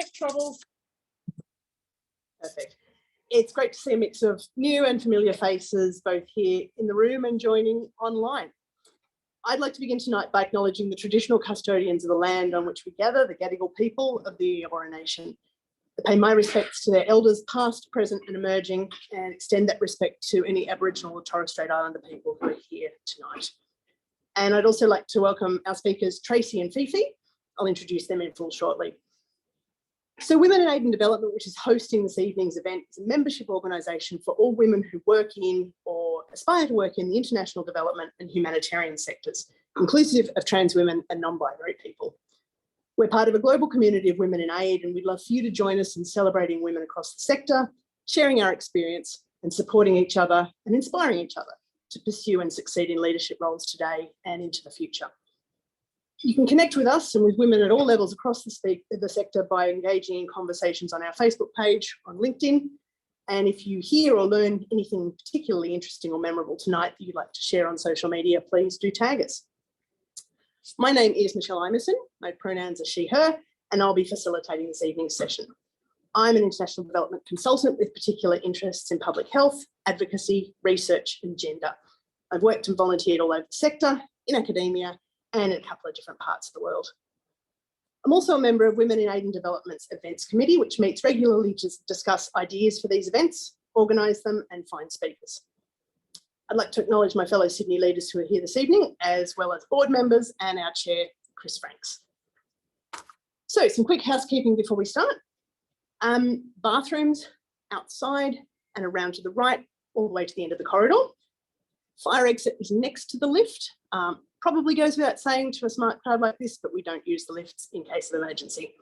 tech troubles. Perfect. It's great to see a mix of new and familiar faces, both here in the room and joining online. I'd like to begin tonight by acknowledging the traditional custodians of the land on which we gather, the Gadigal people of the Eora Nation. I pay my respects to their elders, past, present and emerging, and extend that respect to any Aboriginal or Torres Strait Islander people who are here tonight. And I'd also like to welcome our speakers, Tracy and Fifi. I'll introduce them in full shortly. So Women in Aid and Development, which is hosting this evening's event, is a membership organisation for all women who work in or aspire to work in the international development and humanitarian sectors, inclusive of trans women and non-binary people. We're part of a global community of women in aid, and we'd love for you to join us in celebrating women across the sector, sharing our experience and supporting each other and inspiring each other to pursue and succeed in leadership roles today and into the future. You can connect with us and with women at all levels across the sector by engaging in conversations on our Facebook page, on LinkedIn. And if you hear or learn anything particularly interesting or memorable tonight that you'd like to share on social media, please do tag us. My name is Michelle Imerson, my pronouns are she, her, and I'll be facilitating this evening's session. I'm an international development consultant with particular interests in public health, advocacy, research and gender. I've worked and volunteered all over the sector, in academia, and in a couple of different parts of the world. I'm also a member of Women in Aid and Development's Events Committee, which meets regularly to discuss ideas for these events, organise them and find speakers. I'd like to acknowledge my fellow Sydney leaders who are here this evening, as well as board members and our chair, Chris Franks. So some quick housekeeping before we start. Bathrooms outside and around to the right, all the way to the end of the corridor. Fire exit is next to the lift. Probably goes without saying to a smart crowd like this, but we don't use the lifts in case of emergency.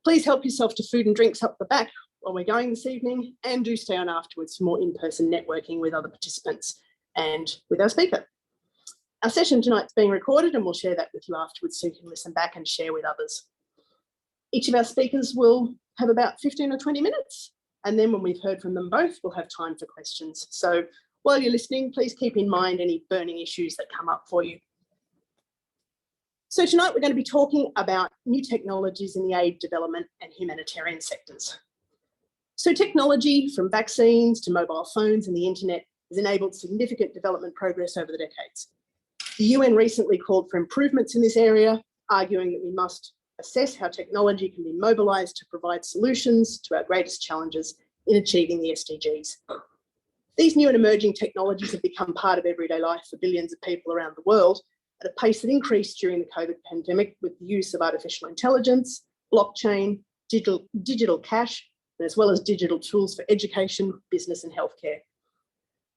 Please help yourself to food and drinks up the back while we're going this evening, and do stay on afterwards for more in-person networking with other participants and with our speaker. Our session tonight's being recorded and we'll share that with you afterwards so you can listen back and share with others. Each of our speakers will have about 15 or 20 minutes, and then when we've heard from them both, we'll have time for questions. So while you're listening, please keep in mind any burning issues that come up for you. So tonight we're going to be talking about new technologies in the aid, development and humanitarian sectors. So technology, from vaccines to mobile phones and the internet, has enabled significant development progress over the decades. The UN recently called for improvements in this area, arguing that we must assess how technology can be mobilised to provide solutions to our greatest challenges in achieving the SDGs. These new and emerging technologies have become part of everyday life for billions of people around the world at a pace that increased during the COVID pandemic with the use of artificial intelligence, blockchain, digital cash, as well as digital tools for education, business and healthcare.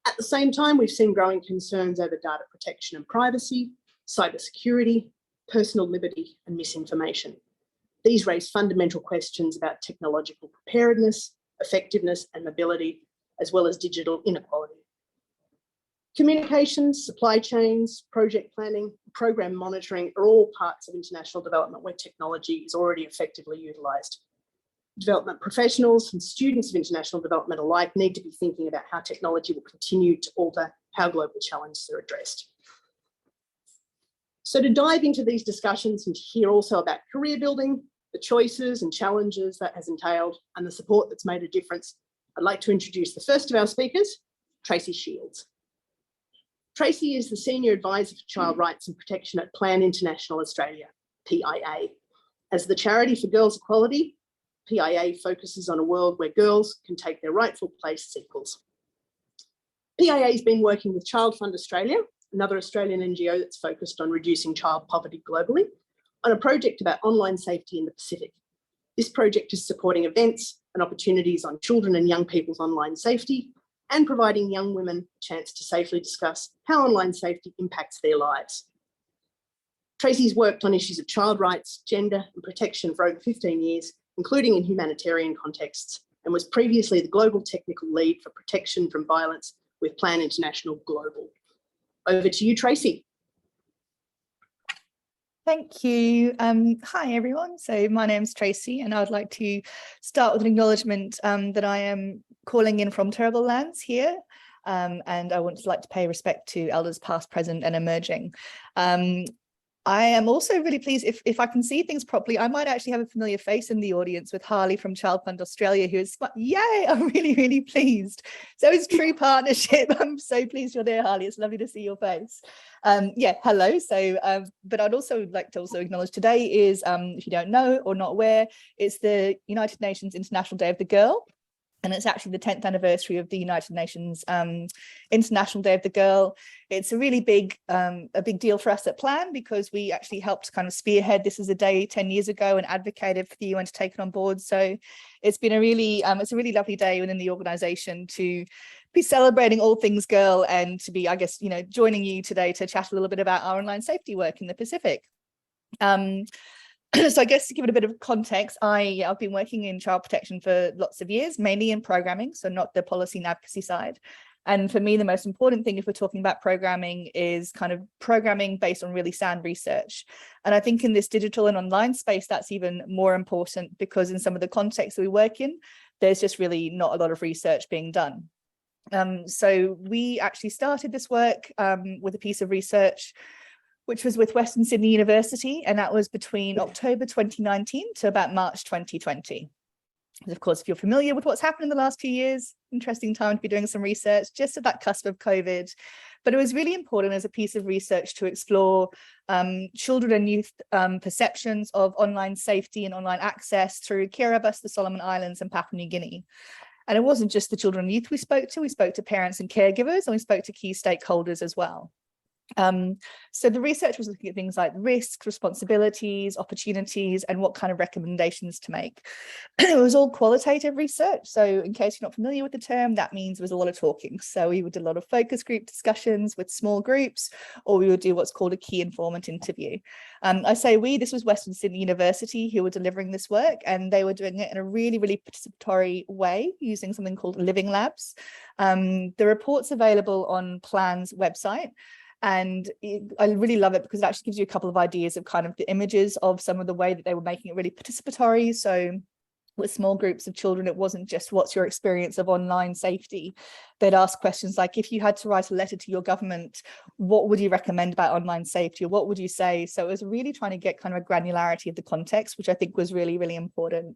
At the same time, we've seen growing concerns over data protection and privacy, cybersecurity, personal liberty and misinformation. These raise fundamental questions about technological preparedness, effectiveness and mobility, as well as digital inequality. Communications, supply chains, project planning, program monitoring are all parts of international development where technology is already effectively utilised. Development professionals and students of international development alike need to be thinking about how technology will continue to alter how global challenges are addressed. So to dive into these discussions and to hear also about career building, the choices and challenges that has entailed, and the support that's made a difference, I'd like to introduce the first of our speakers, Tracy Shields. Tracy is the Senior Advisor for Child Rights and Protection at Plan International Australia, PIA. As the charity for girls' equality, PIA focuses on a world where girls can take their rightful place as equals. PIA has been working with Child Fund Australia, another Australian NGO that's focused on reducing child poverty globally, on a project about online safety in the Pacific. This project is supporting events and opportunities on children and young people's online safety, and providing young women a chance to safely discuss how online safety impacts their lives. Tracy's worked on issues of child rights, gender and protection for over 15 years, including in humanitarian contexts, and was previously the Global Technical Lead for Protection from Violence with Plan International Global. Over to you, Tracy. Thank you. Hi, everyone. So my name's Tracy, and I would like to start with an acknowledgement that I am calling in from terrible lands here, and I would like to pay respect to elders past, present and emerging. I am also really pleased if I can see things properly. I might actually have a familiar face in the audience with Harley from Child Fund Australia, who is, yay, I'm really, really pleased. So it's true partnership. I'm so pleased you're there, Harley. It's lovely to see your face. Yeah, hello. So, but I'd also like to also acknowledge today is, if you don't know or not aware, it's the United Nations International Day of the Girl. And it's actually the 10th anniversary of the United Nations International Day of the Girl. It's a really big deal for us at Plan, because we actually helped kind of spearhead this as a day 10 years ago and advocated for the UN to take it on board. So it's been a really, it's a really lovely day within the organization to be celebrating all things girl, and to be, I guess, you know, joining you today to chat a little bit about our online safety work in the Pacific. So I guess to give it a bit of context, I've been working in child protection for lots of years, mainly in programming, so not the policy and advocacy side. And for me, the most important thing if we're talking about programming is kind of programming based on really sound research. And I think in this digital and online space, that's even more important, because in some of the contexts that we work in, there's just really not a lot of research being done. So we actually started this work with a piece of research which was with Western Sydney University, and that was between October 2019 to about March 2020. And of course, if you're familiar with what's happened in the last few years, interesting time to be doing some research just at that cusp of COVID. But it was really important as a piece of research to explore children and youth perceptions of online safety and online access through Kiribati, the Solomon Islands, and Papua New Guinea. And it wasn't just the children and youth we spoke to parents and caregivers, and we spoke to key stakeholders as well. So the research was looking at things like risks, responsibilities, opportunities, and what kind of recommendations to make. It was all qualitative research. So in case you're not familiar with the term, that means there was a lot of talking. So we would do a lot of focus group discussions with small groups, or we would do what's called a key informant interview. I say we, this was Western Sydney University who were delivering this work, and they were doing it in a really, really participatory way using something called Living Labs. The report's available on Plan's website. And I really love it because it actually gives you a couple of ideas of kind of the images of some of the way that they were making it really participatory. So with small groups of children, it wasn't just what's your experience of online safety. They'd ask questions like, if you had to write a letter to your government, what would you recommend about online safety, or what would you say? So it was really trying to get kind of a granularity of the context, which I think was really, really important.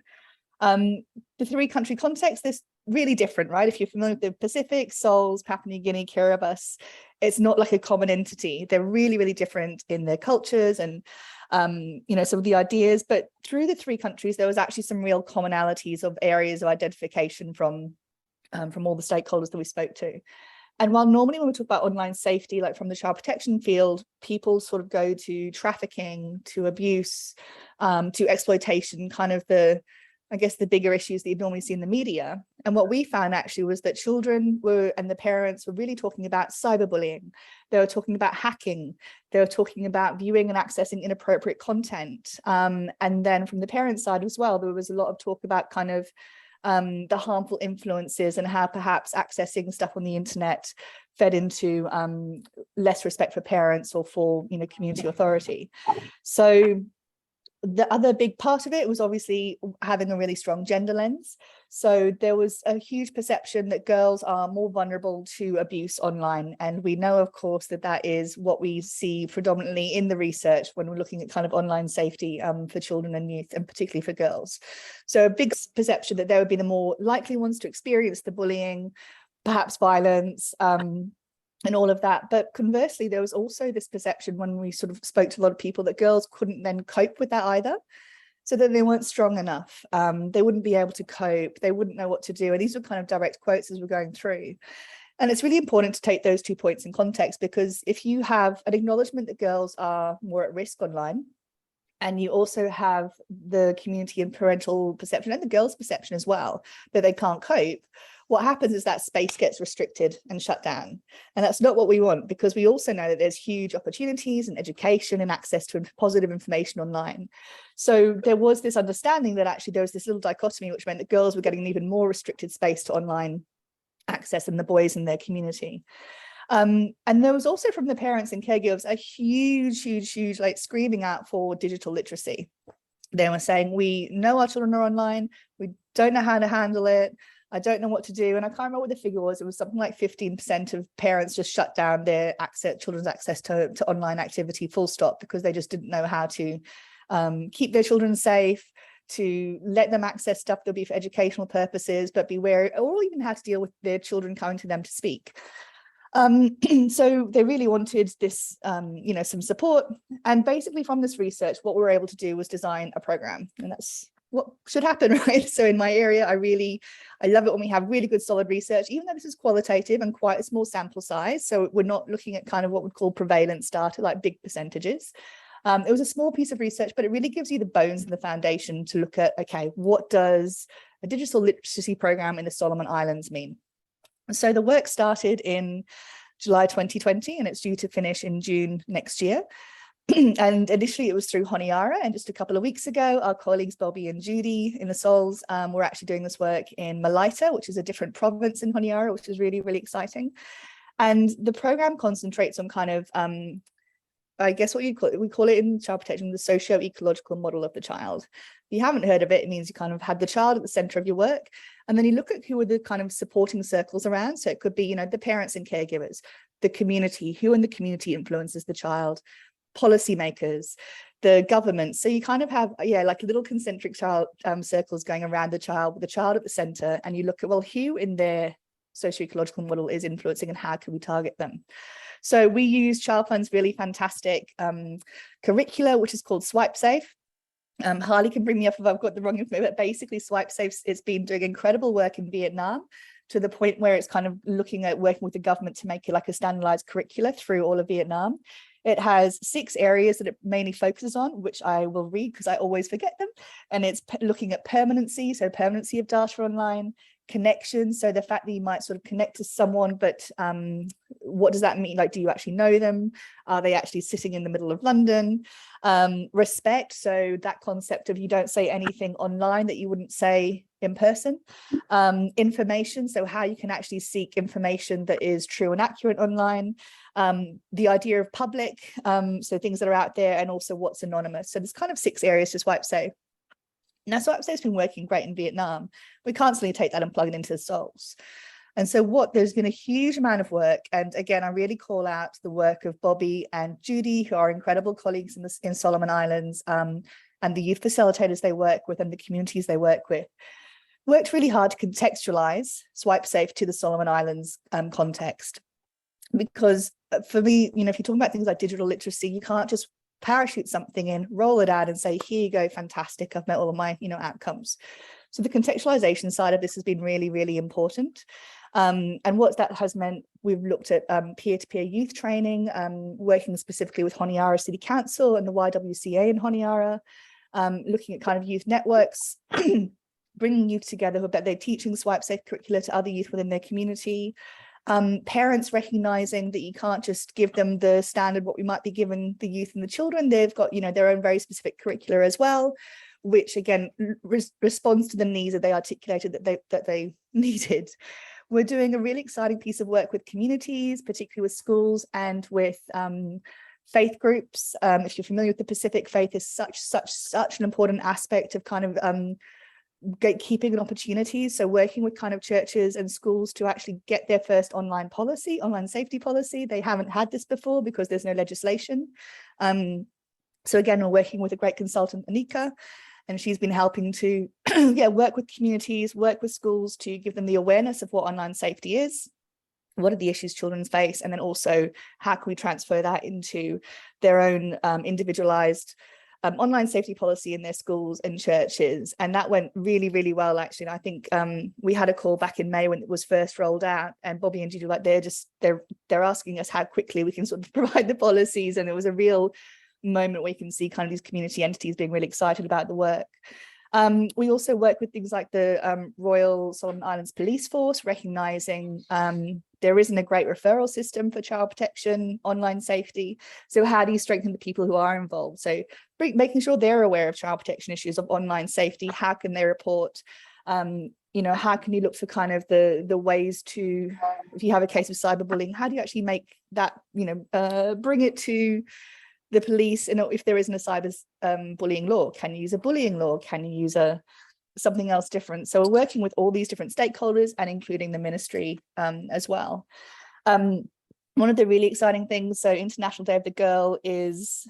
The 3-country context is really different, right? If you're familiar with the Pacific, Sols, Papua New Guinea, Kiribati, it's not like a common entity. They're really, really different in their cultures and, you know, some of the ideas. But through the 3 countries, there was actually some real commonalities of areas of identification from all the stakeholders that we spoke to. And while normally when we talk about online safety, like from the child protection field, people sort of go to trafficking, to abuse, to exploitation, kind of I guess the bigger issues that you'd normally see in the media. And what we found actually was that children and the parents were really talking about cyberbullying. They were talking about hacking. They were talking about viewing and accessing inappropriate content. And then from the parent side as well, there was a lot of talk about kind of the harmful influences and how perhaps accessing stuff on the internet fed into less respect for parents or for, you know, community authority. So the other big part of it was obviously having a really strong gender lens. So there was a huge perception that girls are more vulnerable to abuse online. And we know, of course, that that is what we see predominantly in the research when we're looking at kind of online safety for children and youth, and particularly for girls. So a big perception that they would be the more likely ones to experience the bullying, perhaps violence, and all of that. But conversely, there was also this perception when we sort of spoke to a lot of people that girls couldn't then cope with that either. So that they weren't strong enough. They wouldn't be able to cope. They wouldn't know what to do. And these were kind of direct quotes as we're going through. And it's really important to take those 2 points in context, because if you have an acknowledgement that girls are more at risk online, and you also have the community and parental perception and the girls' perception as well, that they can't cope, what happens is that space gets restricted and shut down. And that's not what we want, because we also know that there's huge opportunities in education and access to positive information online. So there was this understanding that actually there was this little dichotomy, which meant that girls were getting an even more restricted space to online access than the boys in their community. And there was also from the parents and caregivers a huge like screaming out for digital literacy. They were saying, we know our children are online, we don't know how to handle it. I don't know what to do. And I can't remember what the figure was. It was something like 15% of parents just shut down their children's access to online activity, full stop, because they just didn't know how to keep their children safe, to let them access stuff that'll be for educational purposes, but be wary, or even how to deal with their children coming to them to speak. So they really wanted this, some support. And basically from this research, what we were able to do was design a program, and that's what should happen, right? So in my area, I love it when we have really good solid research, even though this is qualitative and quite a small sample size. So we're not looking at kind of what we'd call prevalence data, like big percentages. It was a small piece of research, but it really gives you the bones and the foundation to look at, okay, what does a digital literacy program in the Solomon Islands mean? So the work started in July 2020, and it's due to finish in June next year. And initially it was through Honiara, and just a couple of weeks ago, our colleagues Bobby and Judy in the Sols were actually doing this work in Malaita, which is a different province in Honiara, which is really, really exciting. And the program concentrates on kind of, I guess what we call it in child protection, the socio-ecological model of the child. If you haven't heard of it, it means you kind of had the child at the center of your work. And then you look at who are the kind of supporting circles around. So it could be, the parents and caregivers, the community, who in the community influences the child, policymakers, the government. So you kind of have, like little concentric child circles going around the child with the child at the center. And you look at, well, who in their socio-ecological model is influencing and how can we target them? So we use Child Fund's really fantastic curricula, which is called Swipe Safe. Harley can bring me up if I've got the wrong information, but basically Swipe Safe, it's been doing incredible work in Vietnam to the point where it's kind of looking at working with the government to make it like a standardized curricula through all of Vietnam. It has 6 areas that it mainly focuses on, which I will read because I always forget them. And it's looking at permanency, so permanency of data online, connection, so the fact that you might sort of connect to someone, but what does that mean? Like, do you actually know them? Are they actually sitting in the middle of London? Respect, so that concept of you don't say anything online that you wouldn't say in person. Information, so how you can actually seek information that is true and accurate online. The idea of public, so things that are out there, and also what's anonymous. So there's kind of 6 areas to Swipe Safe. Now, Swipe Safe's been working great in Vietnam. We constantly take that and plug it into the Sols. And so there's been a huge amount of work. And again, I really call out the work of Bobby and Judy, who are incredible colleagues in Solomon Islands, and the youth facilitators they work with and the communities they work with. Worked really hard to contextualize Swipe Safe to the Solomon Islands context. Because for me, if you're talking about things like digital literacy, you can't just parachute something in, roll it out and say, here you go, fantastic, I've met all of my outcomes. So the contextualization side of this has been really, really important. And what that has meant, we've looked at peer-to-peer youth training, working specifically with Honiara City Council and the YWCA in Honiara, looking at kind of youth networks, bringing youth together who they're teaching Swipe Safe curricula to other youth within their community. Parents recognizing that you can't just give them the standard what we might be giving the youth and the children. They've got their own very specific curricula as well, which again responds to the needs that they articulated that they needed. We're doing a really exciting piece of work with communities, particularly with schools and with faith groups. If you're familiar with the Pacific, faith is such an important aspect of kind of gatekeeping and opportunities. So working with kind of churches and schools to actually get their first online safety policy. They haven't had this before because there's no legislation. So again, we're working with a great consultant, Anika, and she's been helping to work with communities, work with schools to give them the awareness of what online safety is. What are the issues children face? And then also how can we transfer that into their own individualized online safety policy in their schools and churches. And that went really, really well, actually. And I think we had a call back in May when it was first rolled out, and Bobby and Judy, they're asking us how quickly we can sort of provide the policies. And it was a real moment where you can see kind of these community entities being really excited about the work. We also work with things like the Royal Solomon Islands Police Force, recognizing there isn't a great referral system for child protection, online safety. So how do you strengthen the people who are involved? So making sure they're aware of child protection issues, of online safety. How can they report? How can you look for kind of the ways to, if you have a case of cyberbullying, how do you actually make that, bring it to the police? And if there isn't a cyber bullying law, can you use a bullying law? Can you use a something else different. So we're working with all these different stakeholders and including the ministry as well. One of the really exciting things, so International Day of the Girl is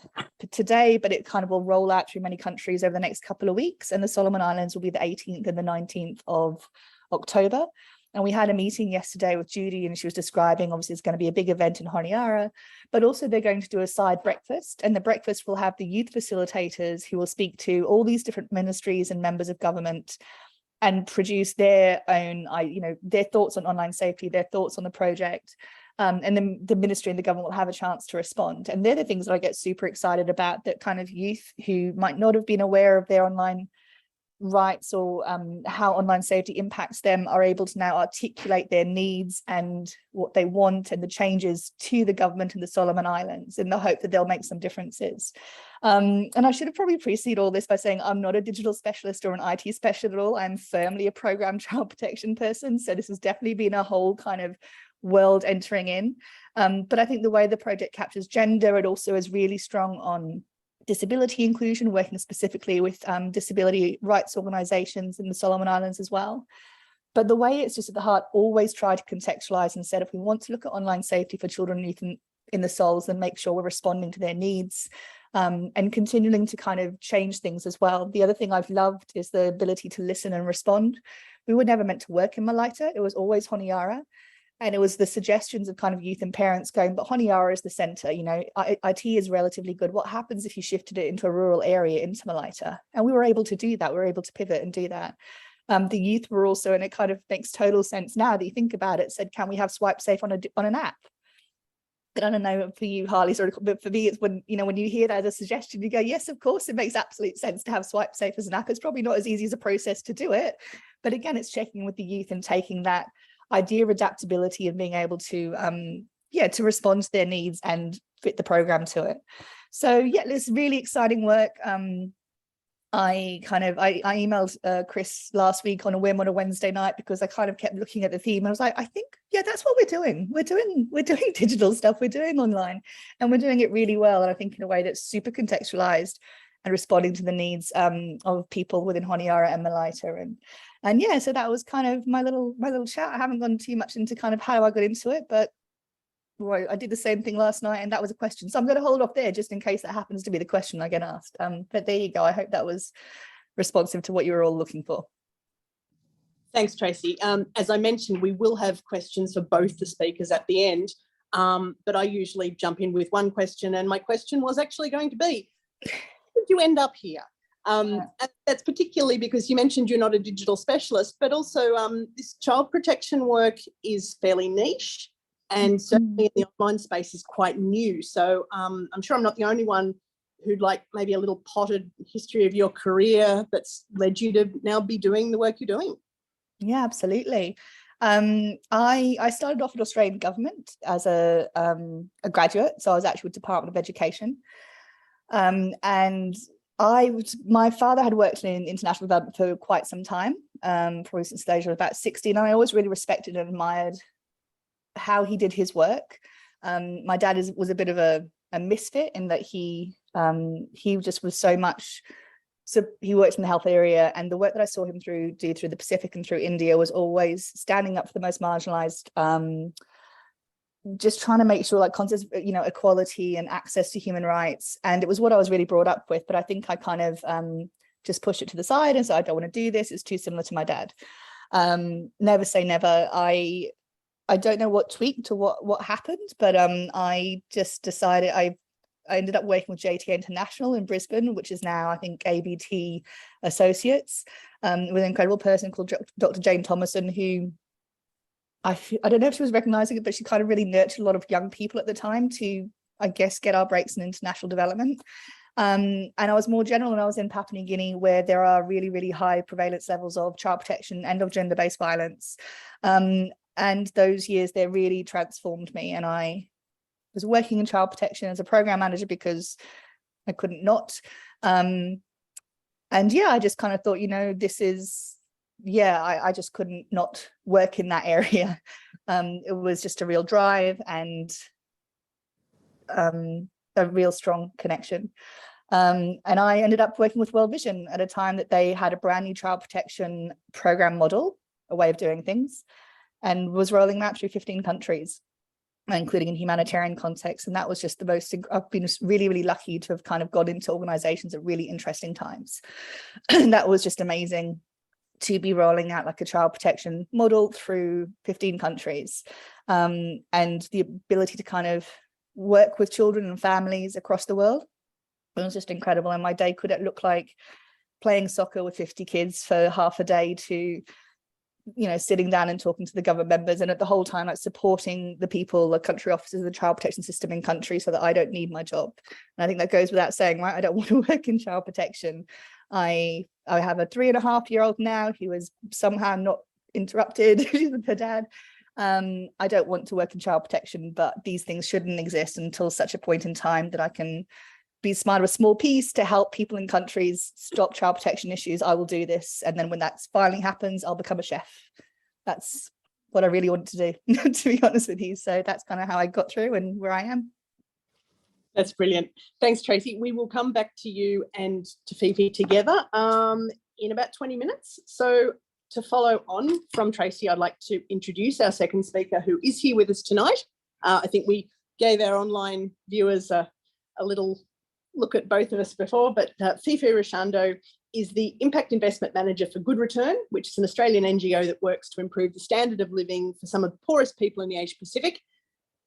today, but it kind of will roll out through many countries over the next couple of weeks. And the Solomon Islands will be the 18th and the 19th of October. And we had a meeting yesterday with Judy, and she was describing, obviously, it's going to be a big event in Honiara, but also they're going to do a side breakfast. And the breakfast will have the youth facilitators who will speak to all these different ministries and members of government and produce their own, their thoughts on online safety, their thoughts on the project. And then the ministry and the government will have a chance to respond. And they're the things that I get super excited about, that kind of youth who might not have been aware of their online rights or how online safety impacts them are able to now articulate their needs and what they want and the changes to the government in the Solomon Islands in the hope that they'll make some differences. And I should have probably preceded all this by saying I'm not a digital specialist or an IT specialist at all. I'm firmly a program child protection person. So this has definitely been a whole kind of world entering in. But I think the way the project captures gender, it also is really strong on disability inclusion, working specifically with disability rights organizations in the Solomon Islands as well. But the way it's just at the heart, always try to contextualize and said, if we want to look at online safety for children and youth in the SOLs, then make sure we're responding to their needs and continuing to kind of change things as well. The other thing I've loved is the ability to listen and respond. We were never meant to work in Malaita. It was always Honiara. And it was the suggestions of kind of youth and parents going, but Honiara is the center, IT is relatively good. What happens if you shifted it into a rural area into Malaita? And we were able to do that. We were able to pivot and do that. The youth were also, and it kind of makes total sense now that you think about it, said, can we have swipe safe on an app? But I don't know for you, Harley, but for me, it's when you hear that as a suggestion, you go, yes, of course, it makes absolute sense to have swipe safe as an app. It's probably not as easy as a process to do it. But again, it's checking with the youth and taking that idea of adaptability and being able to to respond to their needs and fit the program to it. So yeah, it's really exciting work. I emailed Chris last week on a whim on a Wednesday night because I kind of kept looking at the theme. I was like, I think, that's what we're doing. We're doing digital stuff. We're doing online, and we're doing it really well. And I think in a way that's super contextualized and responding to the needs of people within Honiara and Malaita. And yeah, so that was kind of my little chat. I haven't gone too much into kind of how I got into it, but I did the same thing last night, and that was a question. So I'm going to hold off there just in case that happens to be the question I get asked. But there you go. I hope that was responsive to what you were all looking for. Thanks, Tracy. As I mentioned, we will have questions for both the speakers at the end, but I usually jump in with one question, and my question was actually going to be, how did you end up here? And that's particularly because you mentioned you're not a digital specialist, but also this child protection work is fairly niche, and certainly in the online space is quite new. So I'm sure I'm not the only one who'd like maybe a little potted history of your career that's led you to now be doing the work you're doing. Yeah, absolutely. I started off with Australian government as a graduate, so I was actually with Department of Education, and my father had worked in international development for quite some time, probably since the age of about 60, and I always really respected and admired how he did his work. My dad was a bit of a misfit in that he just was so much. So he worked in the health area, and the work that I saw him do through the Pacific and through India was always standing up for the most marginalized, just trying to make sure like concepts, equality and access to human rights. And it was what I was really brought up with, but I think I kind of just pushed it to the side and said, I don't want to do this. It's too similar to my dad. Never say never. I don't know what tweaked or what happened, but I just decided I ended up working with JTA International in Brisbane, which is now, I think, ABT Associates, with an incredible person called Dr. Jane Thomason, who I don't know if she was recognizing it, but she kind of really nurtured a lot of young people at the time to, I guess, get our breaks in international development. And I was more general when I was in Papua New Guinea, where there are really, really high prevalence levels of child protection and of gender-based violence. And those years, they really transformed me. And I was working in child protection as a program manager because I couldn't not. And yeah, I just kind of thought, this is, I just couldn't not work in that area. It was just a real drive and a real strong connection. And I ended up working with World Vision at a time that they had a brand new child protection program model, a way of doing things, and was rolling that through 15 countries, including in humanitarian context. And that was just the most, I've been really, really lucky to have kind of got into organizations at really interesting times. And that was just amazing to be rolling out like a child protection model through 15 countries. And the ability to kind of work with children and families across the world. It was just incredible. And my day could look like playing soccer with 50 kids for half a day to, you know, sitting down and talking to the government members, and at the whole time like supporting the people, the country officers of the child protection system in country, so that I don't need my job. And I think that goes without saying, right? I don't want to work in child protection. I have a 3.5-year-old now who is somehow not interrupted with her dad. I don't want to work in child protection, but these things shouldn't exist until such a point in time that I can be smart of a small piece to help people in countries stop child protection issues. I will do this. And then when that finally happens, I'll become a chef. That's what I really want to do, to be honest with you. So that's kind of how I got through and where I am. That's brilliant. Thanks, Tracy. We will come back to you and to Fifi together in about 20 minutes. So to follow on from Tracy, I'd like to introduce our second speaker who is here with us tonight. I think we gave our online viewers a little look at both of us before, but Fifi Rashando is the Impact Investment Manager for Good Return, which is an Australian NGO that works to improve the standard of living for some of the poorest people in the Asia Pacific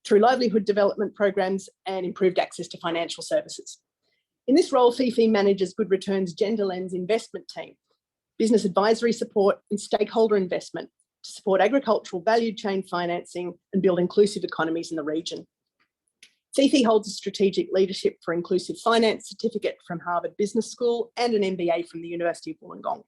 through livelihood development programs and improved access to financial services. In this role, Fifi manages Good Return's Gender Lens investment team, business advisory support and stakeholder investment to support agricultural value chain financing and build inclusive economies in the region. Fifi holds a strategic leadership for inclusive finance certificate from Harvard Business School and an MBA from the University of Wollongong.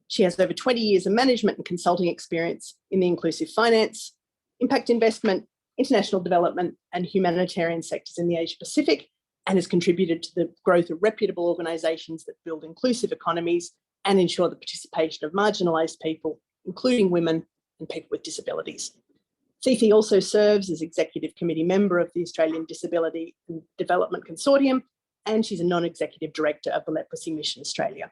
She has over 20 years of management and consulting experience in the inclusive finance, impact investment, international development and humanitarian sectors in the Asia Pacific, and has contributed to the growth of reputable organisations that build inclusive economies and ensure the participation of marginalised people, including women and people with disabilities. Fifi also serves as Executive Committee member of the Australian Disability and Development Consortium, and she's a non-executive director of the Leprosy Mission Australia.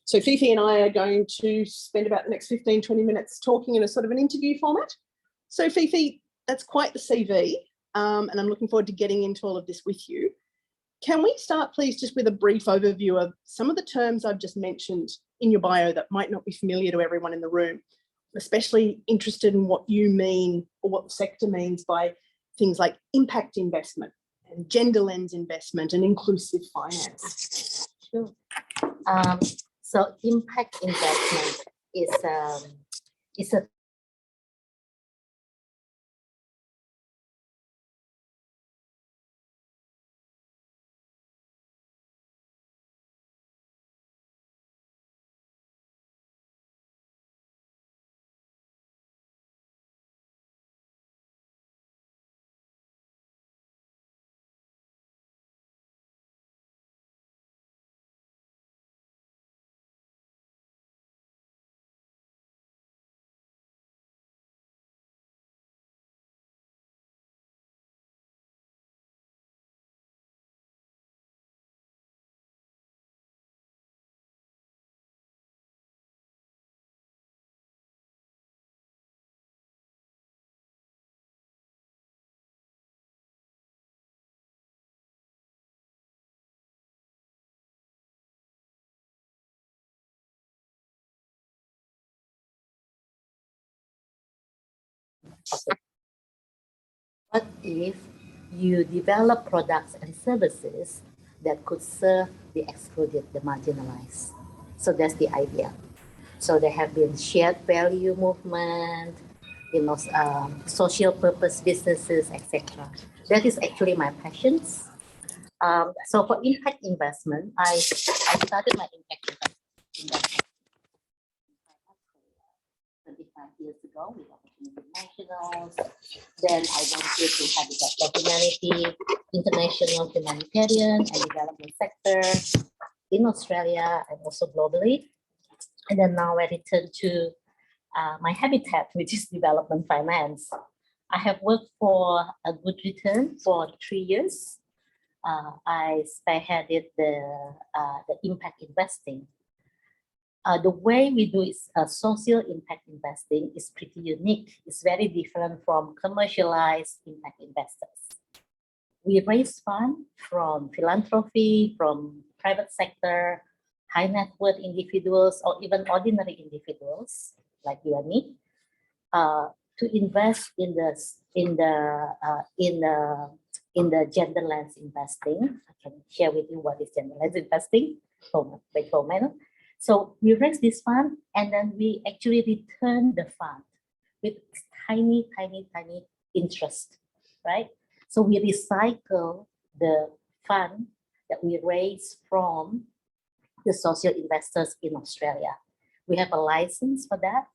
So Fifi and I are going to spend about the next 15, 20 minutes talking in a sort of an interview format. So Fifi, that's quite the CV, and I'm looking forward to getting into all of this with you. Can we start, please, just with a brief overview of some of the terms I've just mentioned in your bio that might not be familiar to everyone in the room? Especially interested in what you mean or what the sector means by things like impact investment and gender lens investment and inclusive finance. Sure. So impact investment is a what if you develop products and services that could serve the excluded, the marginalized? So that's the idea. So there have been shared value movement, social purpose businesses, etc. That is actually my passions. So for impact investment, I started my impact investment 25 years ago with Opportunity Nationals. Then I went to Habitat for Humanity, International Humanitarian and Development Sector in Australia and also globally. And then now I return to my habitat, which is development finance. I have worked for a Good Return for 3 years. I spearheaded the impact investing. The way we do is social impact investing is pretty unique. It's very different from commercialized impact investors. We raise funds from philanthropy, from private sector, high net worth individuals, or even ordinary individuals like you and me, to invest in the gender lens investing. I can share with you what is gender lens investing by Coleman. So we raise this fund and then we actually return the fund with tiny interest, right? So we recycle the fund that we raise from the social investors in Australia. We have a license for that,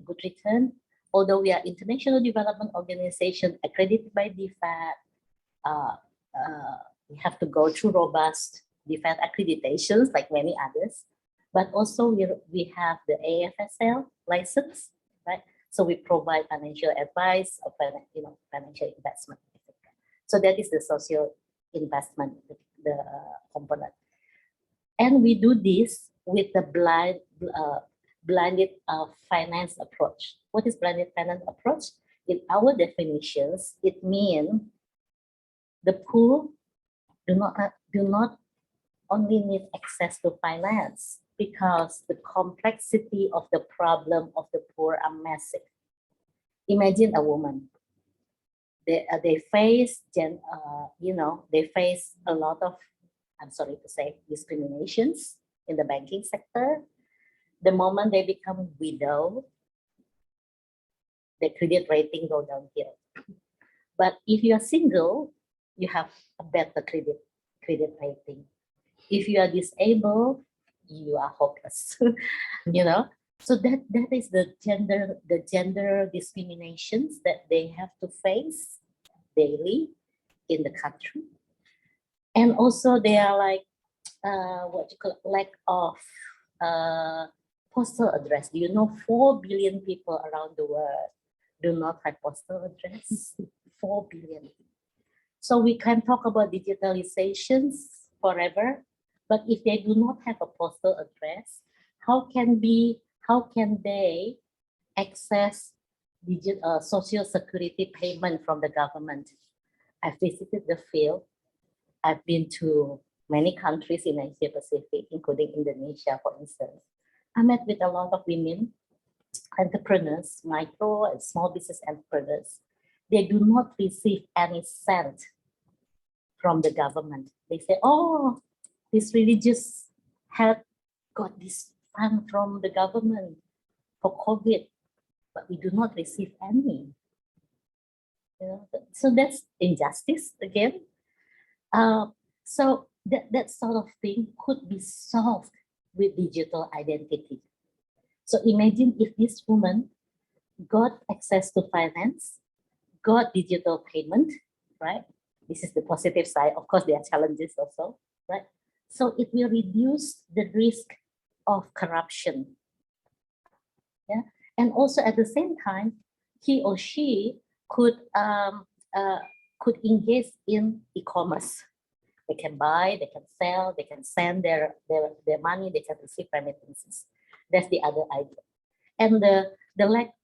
good return. Although we are international development organization accredited by DFAT, we have to go through robust DFAT accreditations like many others. But also we have the AFSL license, right? So we provide financial advice of financial investment. So that is the social investment, the component. And we do this with the blended finance approach. What is blended finance approach? In our definitions, it means the poor do not only need access to finance, because the complexity of the problem of the poor are massive. Imagine a woman. They face they face a lot of, I'm sorry to say, discriminations in the banking sector. The moment they become widow, the credit rating go downhill. But if you are single, you have a better credit rating. If you are disabled, you are hopeless. So that is the gender discriminations that they have to face daily in the country. And also they are like lack of postal address. Do you know 4 billion people around the world do not have postal address? 4 billion. So we can talk about digitalizations forever, but if they do not have a postal address, how can they access social security payment from the government? I've visited the field. I've been to many countries in Asia Pacific, including Indonesia, for instance. I met with a lot of women entrepreneurs, micro and small business entrepreneurs. They do not receive any cent from the government. They say, oh, this religious have got this fund from the government for COVID, but we do not receive any. So that's injustice again. So that sort of thing could be solved with digital identity. So imagine if this woman got access to finance, got digital payment, right? This is the positive side. Of course, there are challenges also, right? So it will reduce the risk of corruption. Yeah, and also at the same time, he or she could engage in e-commerce. They can buy, they can sell, they can send their money, they can receive remittances. That's the other idea. And the lack,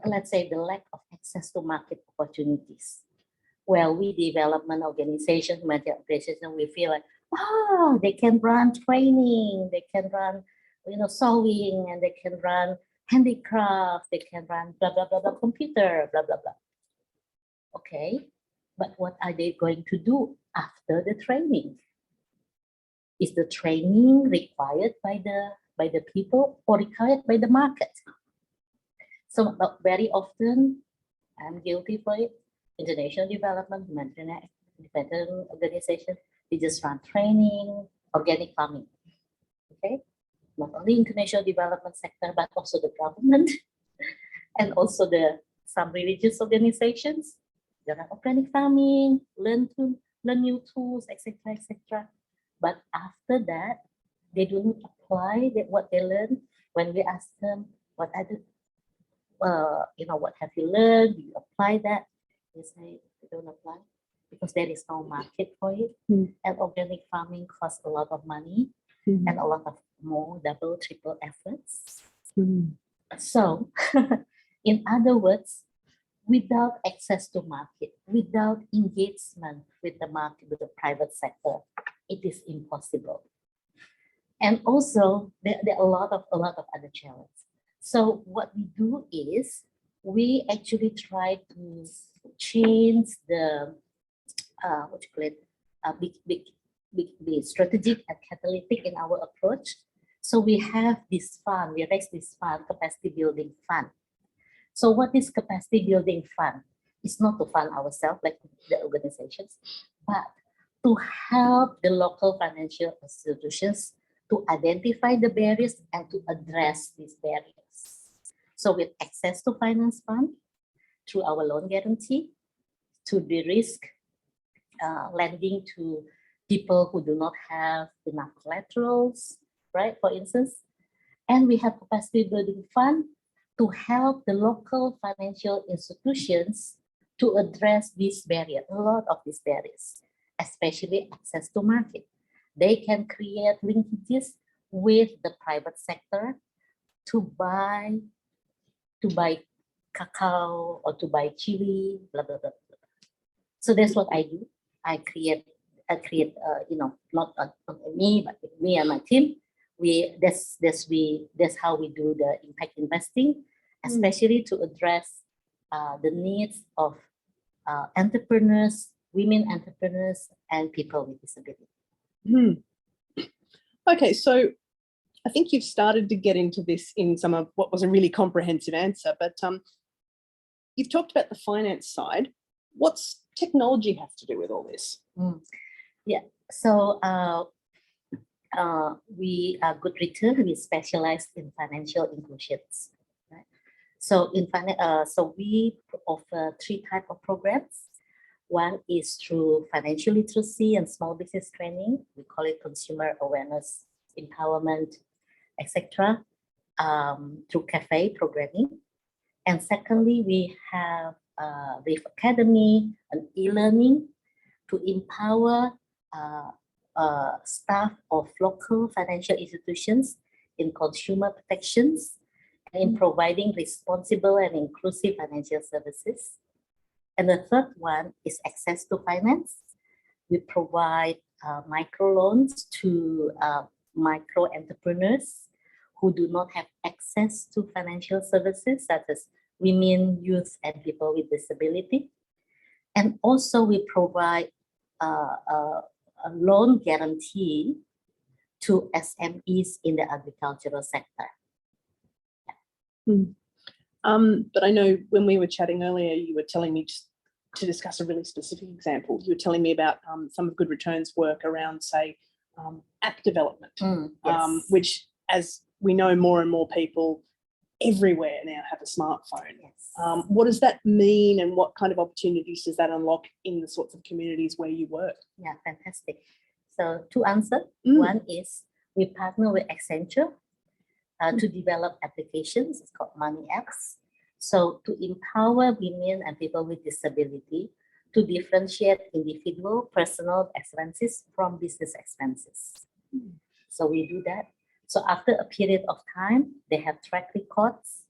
let's say, the lack of access to market opportunities. Well, we development organization, humanitarian organization, we feel like, oh, they can run training, they can run, sewing, and they can run handicraft, they can run blah, blah, blah, blah, computer, blah, blah, blah. Okay, but what are they going to do after the training? Is the training required by the people or required by the market? So very often, I'm guilty for it. International development, humanitarian organization, they just run training, organic farming. Okay, not only international development sector, but also the government and also some religious organizations. They run organic farming, learn new tools, etc., etc. But after that, they do not apply what they learned. When we ask them, what have you learned? Do you apply that? They say they don't apply. because there is no market for it. And organic farming costs a lot of money and a lot of more double, triple efforts. So, in other words, without access to market, without engagement with the market, with the private sector, it is impossible. And also, there are a lot of other challenges. So what we do is we actually try to change the be strategic and catalytic in our approach. So we have this fund, we raise this fund, capacity building fund. So what is capacity building fund? It's not to fund ourselves like the organizations, but to help the local financial institutions to identify the barriers and to address these barriers. So with access to finance fund, through our loan guarantee, to de-risk lending to people who do not have enough collaterals, right, for instance. And we have capacity building fund to help the local financial institutions to address these barriers, a lot of these barriers, especially access to market. They can create linkages with the private sector to buy cacao or to buy chili, blah, blah, blah, blah. So that's what I do. I create, not me, but with me and my team. That's how we do the impact investing, especially to address the needs of entrepreneurs, women entrepreneurs, and people with disability. Okay, so I think you've started to get into this in some of what was a really comprehensive answer, but you've talked about the finance side. What's technology have to do with all this? Yeah, so we are Good Return. We specialize in financial inclusions. Right? So so we offer 3 types of programs. One is through financial literacy and small business training. We call it consumer awareness, empowerment, etc. Through cafe programming. And secondly, we have the academy and e-learning to empower staff of local financial institutions in consumer protections and in providing responsible and inclusive financial services. And the third one is access to finance. We provide microloans to micro entrepreneurs who do not have access to financial services, such as women, youth, and people with disability. And also we provide a loan guarantee to SMEs in the agricultural sector. But I know when we were chatting earlier, you were telling me to discuss a really specific example. You were telling me about some of Good Return's work around, say, app development, Yes. which, as we know, more and more people everywhere now have a smartphone. Yes. What does that mean, and what kind of opportunities does that unlock in the sorts of communities where you work? Yeah, fantastic. So 2 answers. One is we partner with Accenture to develop applications. It's called Money Apps. So to empower women and people with disability to differentiate individual personal expenses from business expenses. So we do that. So after a period of time, they have track records.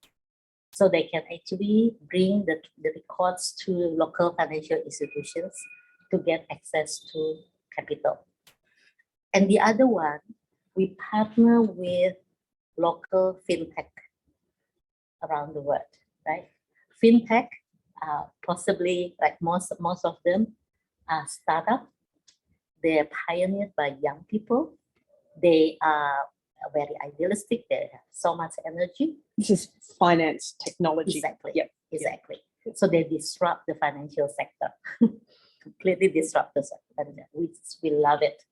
So they can actually bring the records to local financial institutions to get access to capital. And the other one, we partner with local fintech around the world, right? Fintech, possibly like most of them are startup. They are pioneered by young people. They are very idealistic. They have so much energy. This is finance technology. Exactly. Yep. Exactly. So they disrupt the financial sector, completely disrupt the sector. We love it.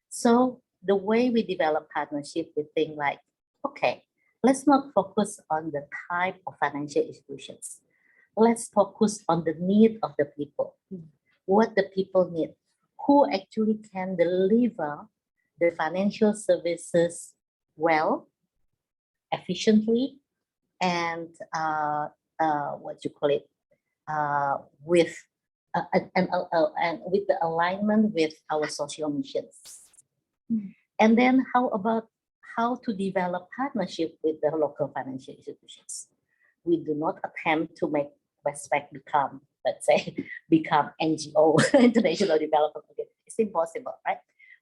So the way we develop partnership, we think like, okay, let's not focus on the type of financial institutions. Let's focus on the need of the people. What the people need. Who actually can deliver the financial services well, efficiently, and with and with the alignment with our social missions. And then how about how to develop partnership with the local financial institutions? We do not attempt to make Westpac become, let's say, become NGO, International Development Organization. It's impossible, right?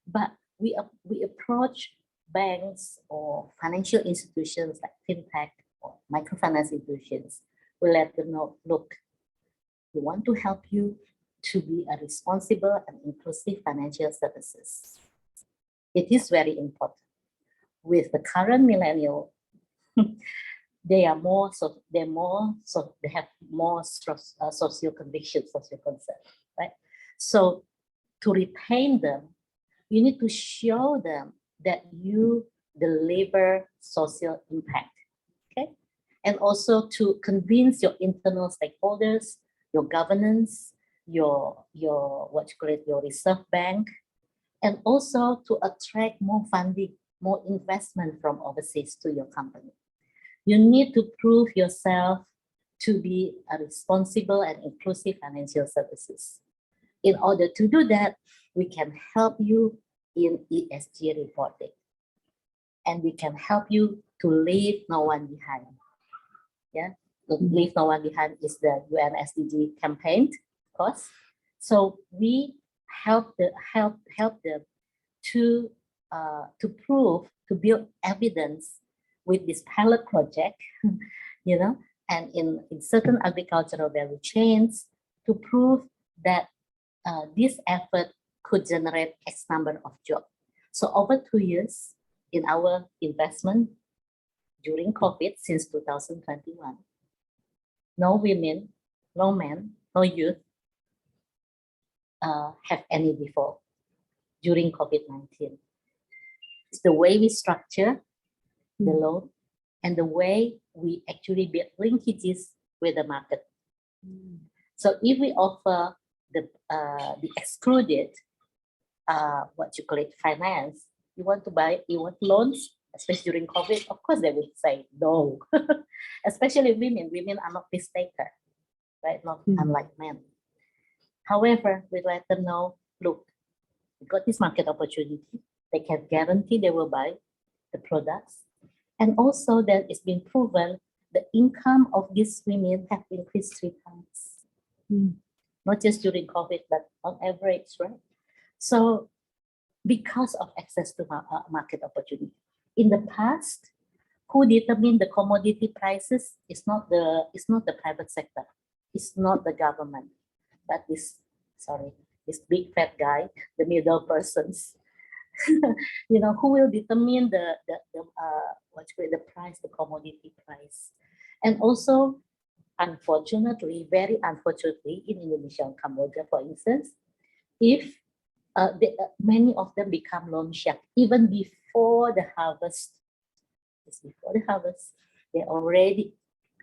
But we approach banks or financial institutions like fintech or microfinance institutions. We let them know, look, we want to help you to be a responsible and inclusive financial services. It is very important. With the current millennial, they have more social conviction, social concern, right? So to retain them, you need to show them that you deliver social impact, okay? And also to convince your internal stakeholders, your governance, your reserve bank, and also to attract more funding, more investment from overseas to your company. You need to prove yourself to be a responsible and inclusive financial services. In order to do that, we can help you in ESG reporting. And we can help you to leave no one behind. Yeah, leave no one behind is the UN SDG campaign, of course. So we help them to prove, to build evidence with this pilot project, you know, and in certain agricultural value chains to prove that this effort could generate X number of jobs. So over 2 years in our investment during COVID since 2021, no women, no men, no youth have any default during COVID-19. It's the way we structure the loan and the way we actually build linkages with the market. So if we offer the excluded, finance, you want loans, especially during COVID, of course they will say no. Especially women. Women are not risk takers, right? Not unlike men. However, we let them know, look, we got this market opportunity. They can guarantee they will buy the products. And also that it's been proven the income of these women have increased 3 times. Not just during COVID, but on average, right? So because of access to market opportunity. In the past, who determined the commodity prices is not the private sector, it's not the government, but this big fat guy, the middle persons. You know, who will determine the price, the commodity price. And also, unfortunately, very unfortunately, in Indonesia and Cambodia, for instance, if many of them become loan shark even before the harvest. Just before the harvest, they already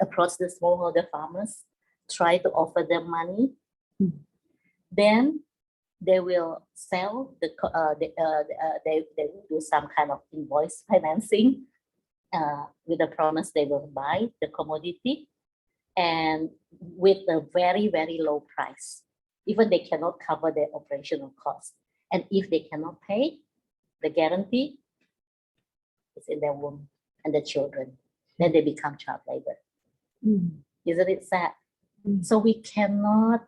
approach the smallholder farmers, try to offer them money. Then they will sell they will do some kind of invoice financing with the promise they will buy the commodity and with a very, very low price. Even they cannot cover their operational costs. And if they cannot pay, the guarantee is in their womb and the children. Then they become child labor. Isn't it sad? So we cannot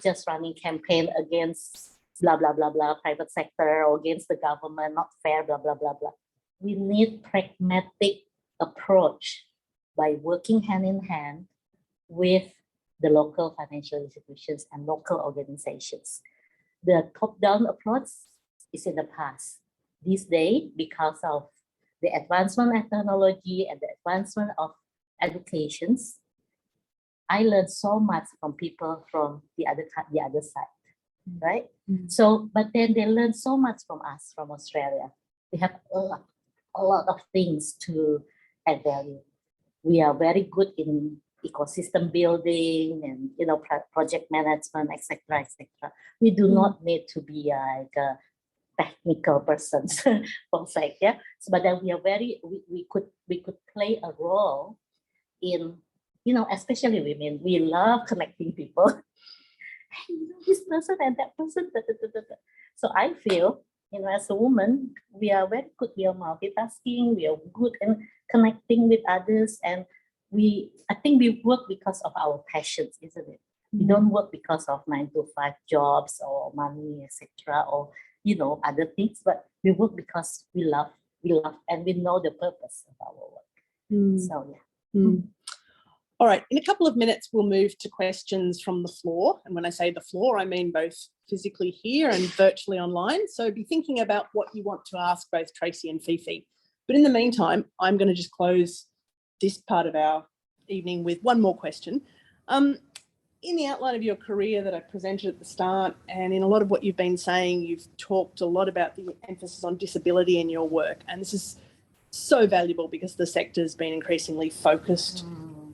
just running campaign against blah, blah, blah, blah, private sector or against the government, not fair, blah, blah, blah, blah. We need pragmatic approach by working hand in hand with the local financial institutions and local organizations. The top-down approach is in the past. These days, because of the advancement of technology and the advancement of educations, I learned so much from people from the other side, right? So, but then they learn so much from us, from Australia. We have a lot of things to add value. We are very good in ecosystem building and project management, etc., etc. We do not need to be like a technical person, for sake, yeah. So, but then we are we could play a role in, especially women. We love connecting people, hey, this person and that person. Da, da, da, da, da. So I feel, as a woman, we are very good. We are multitasking. We are good in connecting with others, and I think we work because of our passions, isn't it? We don't work because of 9-to-5 jobs or money, etc., or other things, but we work because we love, and we know the purpose of our work. So yeah. All right, in a couple of minutes, we'll move to questions from the floor. And when I say the floor, I mean both physically here and virtually online. So be thinking about what you want to ask both Tracy and Fifi. But in the meantime, I'm going to just close this part of our evening with one more question. In the outline of your career that I presented at the start, and in a lot of what you've been saying, you've talked a lot about the emphasis on disability in your work. And this is so valuable because the sector's been increasingly focused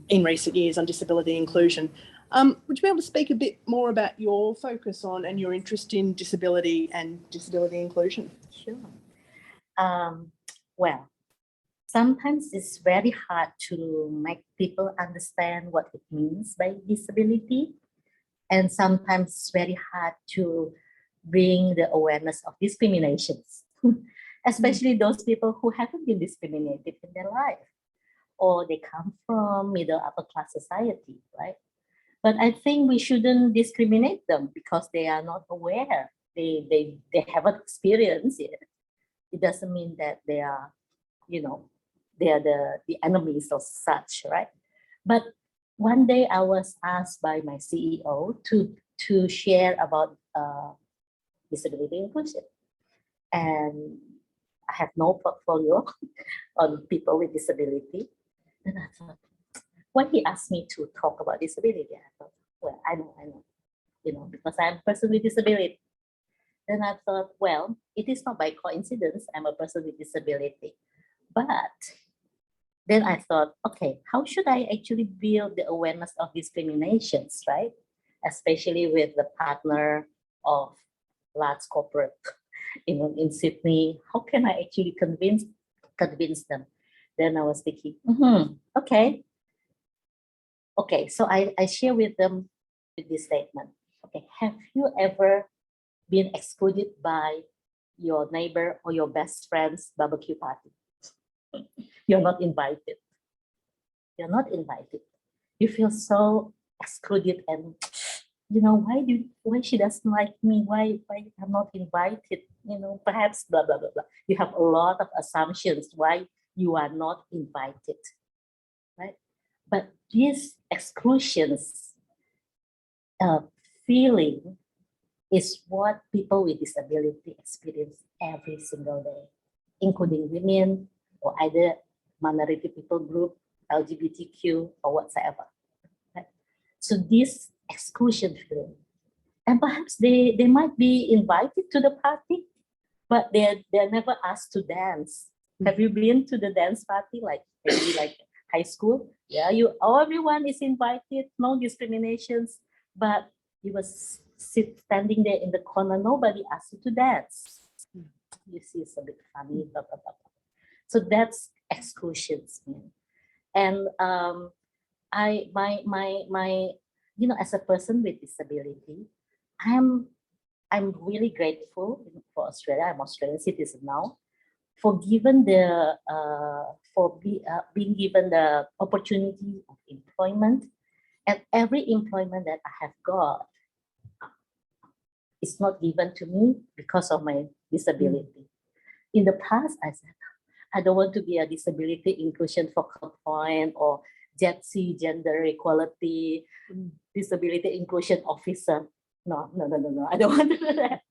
in recent years on disability inclusion. Would you be able to speak a bit more about your focus on and your interest in disability and disability inclusion? Sure. Well, sometimes it's very hard to make people understand what it means by disability. And sometimes it's very hard to bring the awareness of discriminations, especially those people who haven't been discriminated in their life, or they come from middle upper class society, right? But I think we shouldn't discriminate them because they are not aware. They haven't experienced it. It doesn't mean that they are, they are the enemies of such, right? But one day I was asked by my CEO to share about disability inclusion. And I have no portfolio on people with disability. And I thought, when he asked me to talk about disability, I thought, well, I know, because I'm a person with disability. Then I thought, well, it is not by coincidence I'm a person with disability. But then I thought, okay, how should I actually build the awareness of discriminations, right? Especially with the partner of large corporate, in Sydney. How can I actually convince them? Then I was thinking, okay. So I share with them with this statement. Okay, have you ever been excluded by your neighbor or your best friend's barbecue party? You're not invited. You're not invited. You feel so excluded, and why she doesn't like me? Why I'm not invited? Perhaps blah blah blah blah. You have a lot of assumptions why you are not invited, right? But these exclusions feeling is what people with disability experience every single day, including women or either minority people group, LGBTQ or whatsoever. Right? So this exclusion feeling, and perhaps they might be invited to the party, but they're never asked to dance. Have you been to the dance party, maybe like high school? Yeah, everyone is invited, no discriminations, but you was standing there in the corner, nobody asked you to dance. You see, it's a bit funny, blah, blah, blah. So that's exclusions. And as a person with disability, I'm really grateful for Australia. I'm Australian citizen now, for being given the opportunity of employment, and every employment that I have got is not given to me because of my disability. In the past, I said, I don't want to be a disability inclusion focal point or JETC, gender equality, disability inclusion officer. No, I don't want to do that.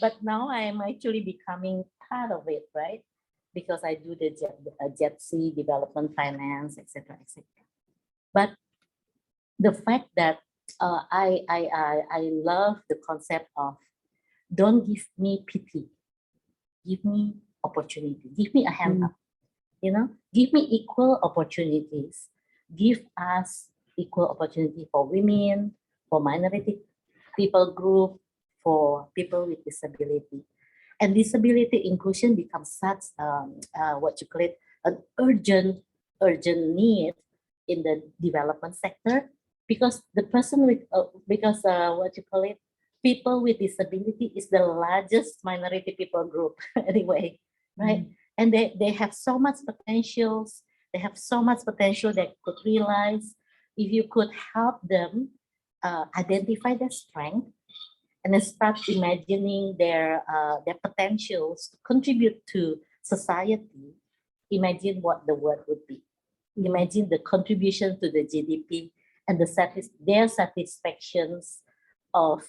But now I am actually becoming part of it, right? Because I do the JETC, development finance, etc., etc. But the fact that I love the concept of don't give me pity, give me opportunity, give me a hand up, give me equal opportunities, give us equal opportunity for women, for minority people group, for people with disability. And disability inclusion becomes such an urgent need in the development sector, because the person with, what you call it, people with disability is the largest minority people group anyway, right? And they have so much potentials. They have so much potential they could realize if you could help them identify their strength and then start imagining their potentials to contribute to society. Imagine what the world would be. Imagine the contribution to the GDP and their satisfactions of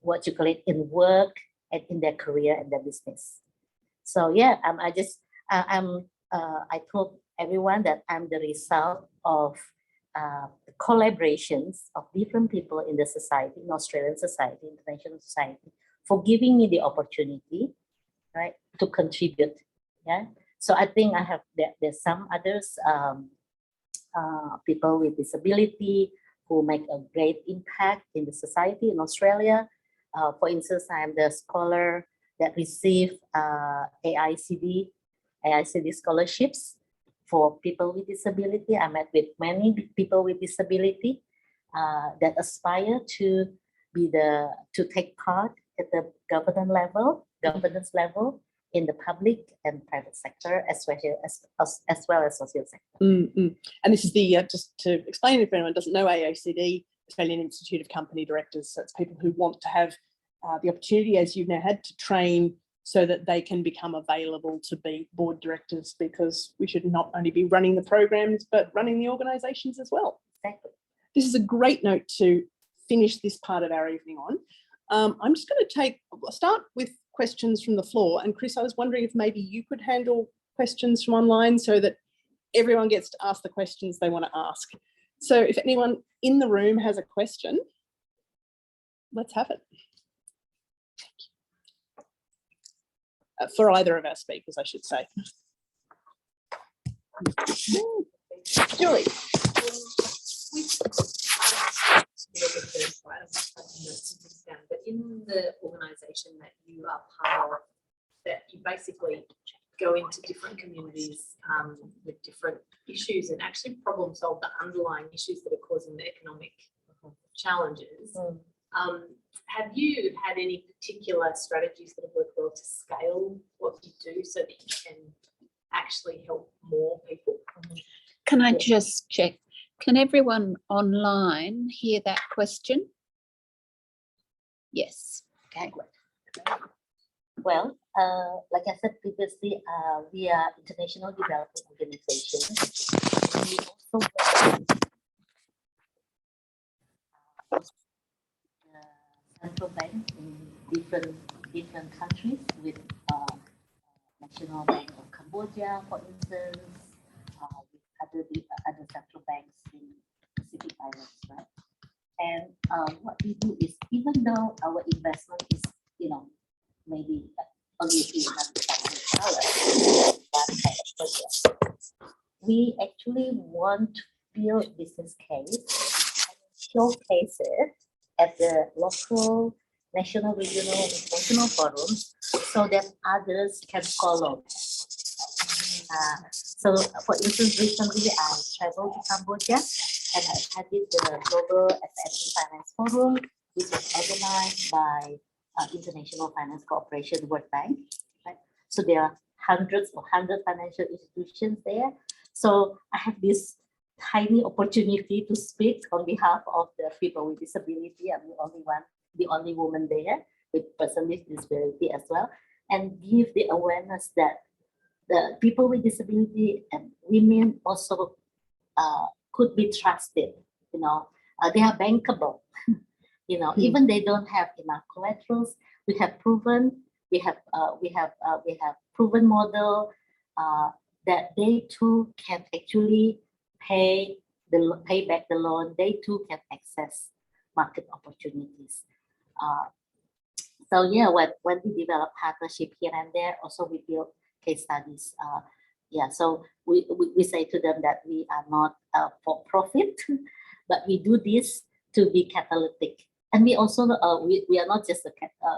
what you call it in work and in their career and their business. So yeah, I told everyone that I'm the result of collaborations of different people in the society, in Australian society, international society, for giving me the opportunity, right, to contribute. Yeah. So I think there's some others, people with disability who make a great impact in the society in Australia. For instance, I am the scholar that received AICD scholarships for people with disability. I met with many people with disability that aspire to take part at the governance level in the public and private sector, as well as social sector. And this is the, just to explain if anyone doesn't know, AICD, Australian Institute of Company Directors. So it's people who want to have the opportunity, as you've now had, to train so that they can become available to be board directors, because we should not only be running the programs, but running the organisations as well. Exactly. This is a great note to finish this part of our evening on. I'm just going to start with questions from the floor. And Chris, I was wondering if maybe you could handle questions from online so that everyone gets to ask the questions they want to ask. So if anyone in the room has a question, let's have it. For either of our speakers, I should say. Julie. But in the organisation that you are part of, that you basically go into different communities with different issues and actually problem solve the underlying issues that are causing the economic challenges. Have you had any particular strategies that have worked well to scale what you do so that you can actually help more people? Can I just check? Can everyone online hear that question? Yes. Okay. Well, like I said previously, we are international development organization. We also central bank in different countries, with National Bank of Cambodia, for instance, with other central banks in Pacific Islands, right? And what we do is, even though our investment is, maybe only a few $100,000 we actually want to build business case and showcase it at the local, national, regional, international forums so that others can follow. So, for instance, recently I traveled to Cambodia and I attended the Global SME Finance Forum, which was organized by International Finance Corporation, World Bank. Right? So there are hundreds financial institutions there. So I have this tiny opportunity to speak on behalf of the people with disability. I'm the only woman there with person with disability as well, and give the awareness that the people with disability and women also could be trusted. They are bankable. Even they don't have enough collaterals. We have proven proven model that they too can actually pay back the loan. They too can access market opportunities. So yeah, when we develop partnership here and there, also we build case studies. So we say to them that we are not for profit, but we do this to be catalytic. And we also we are not just a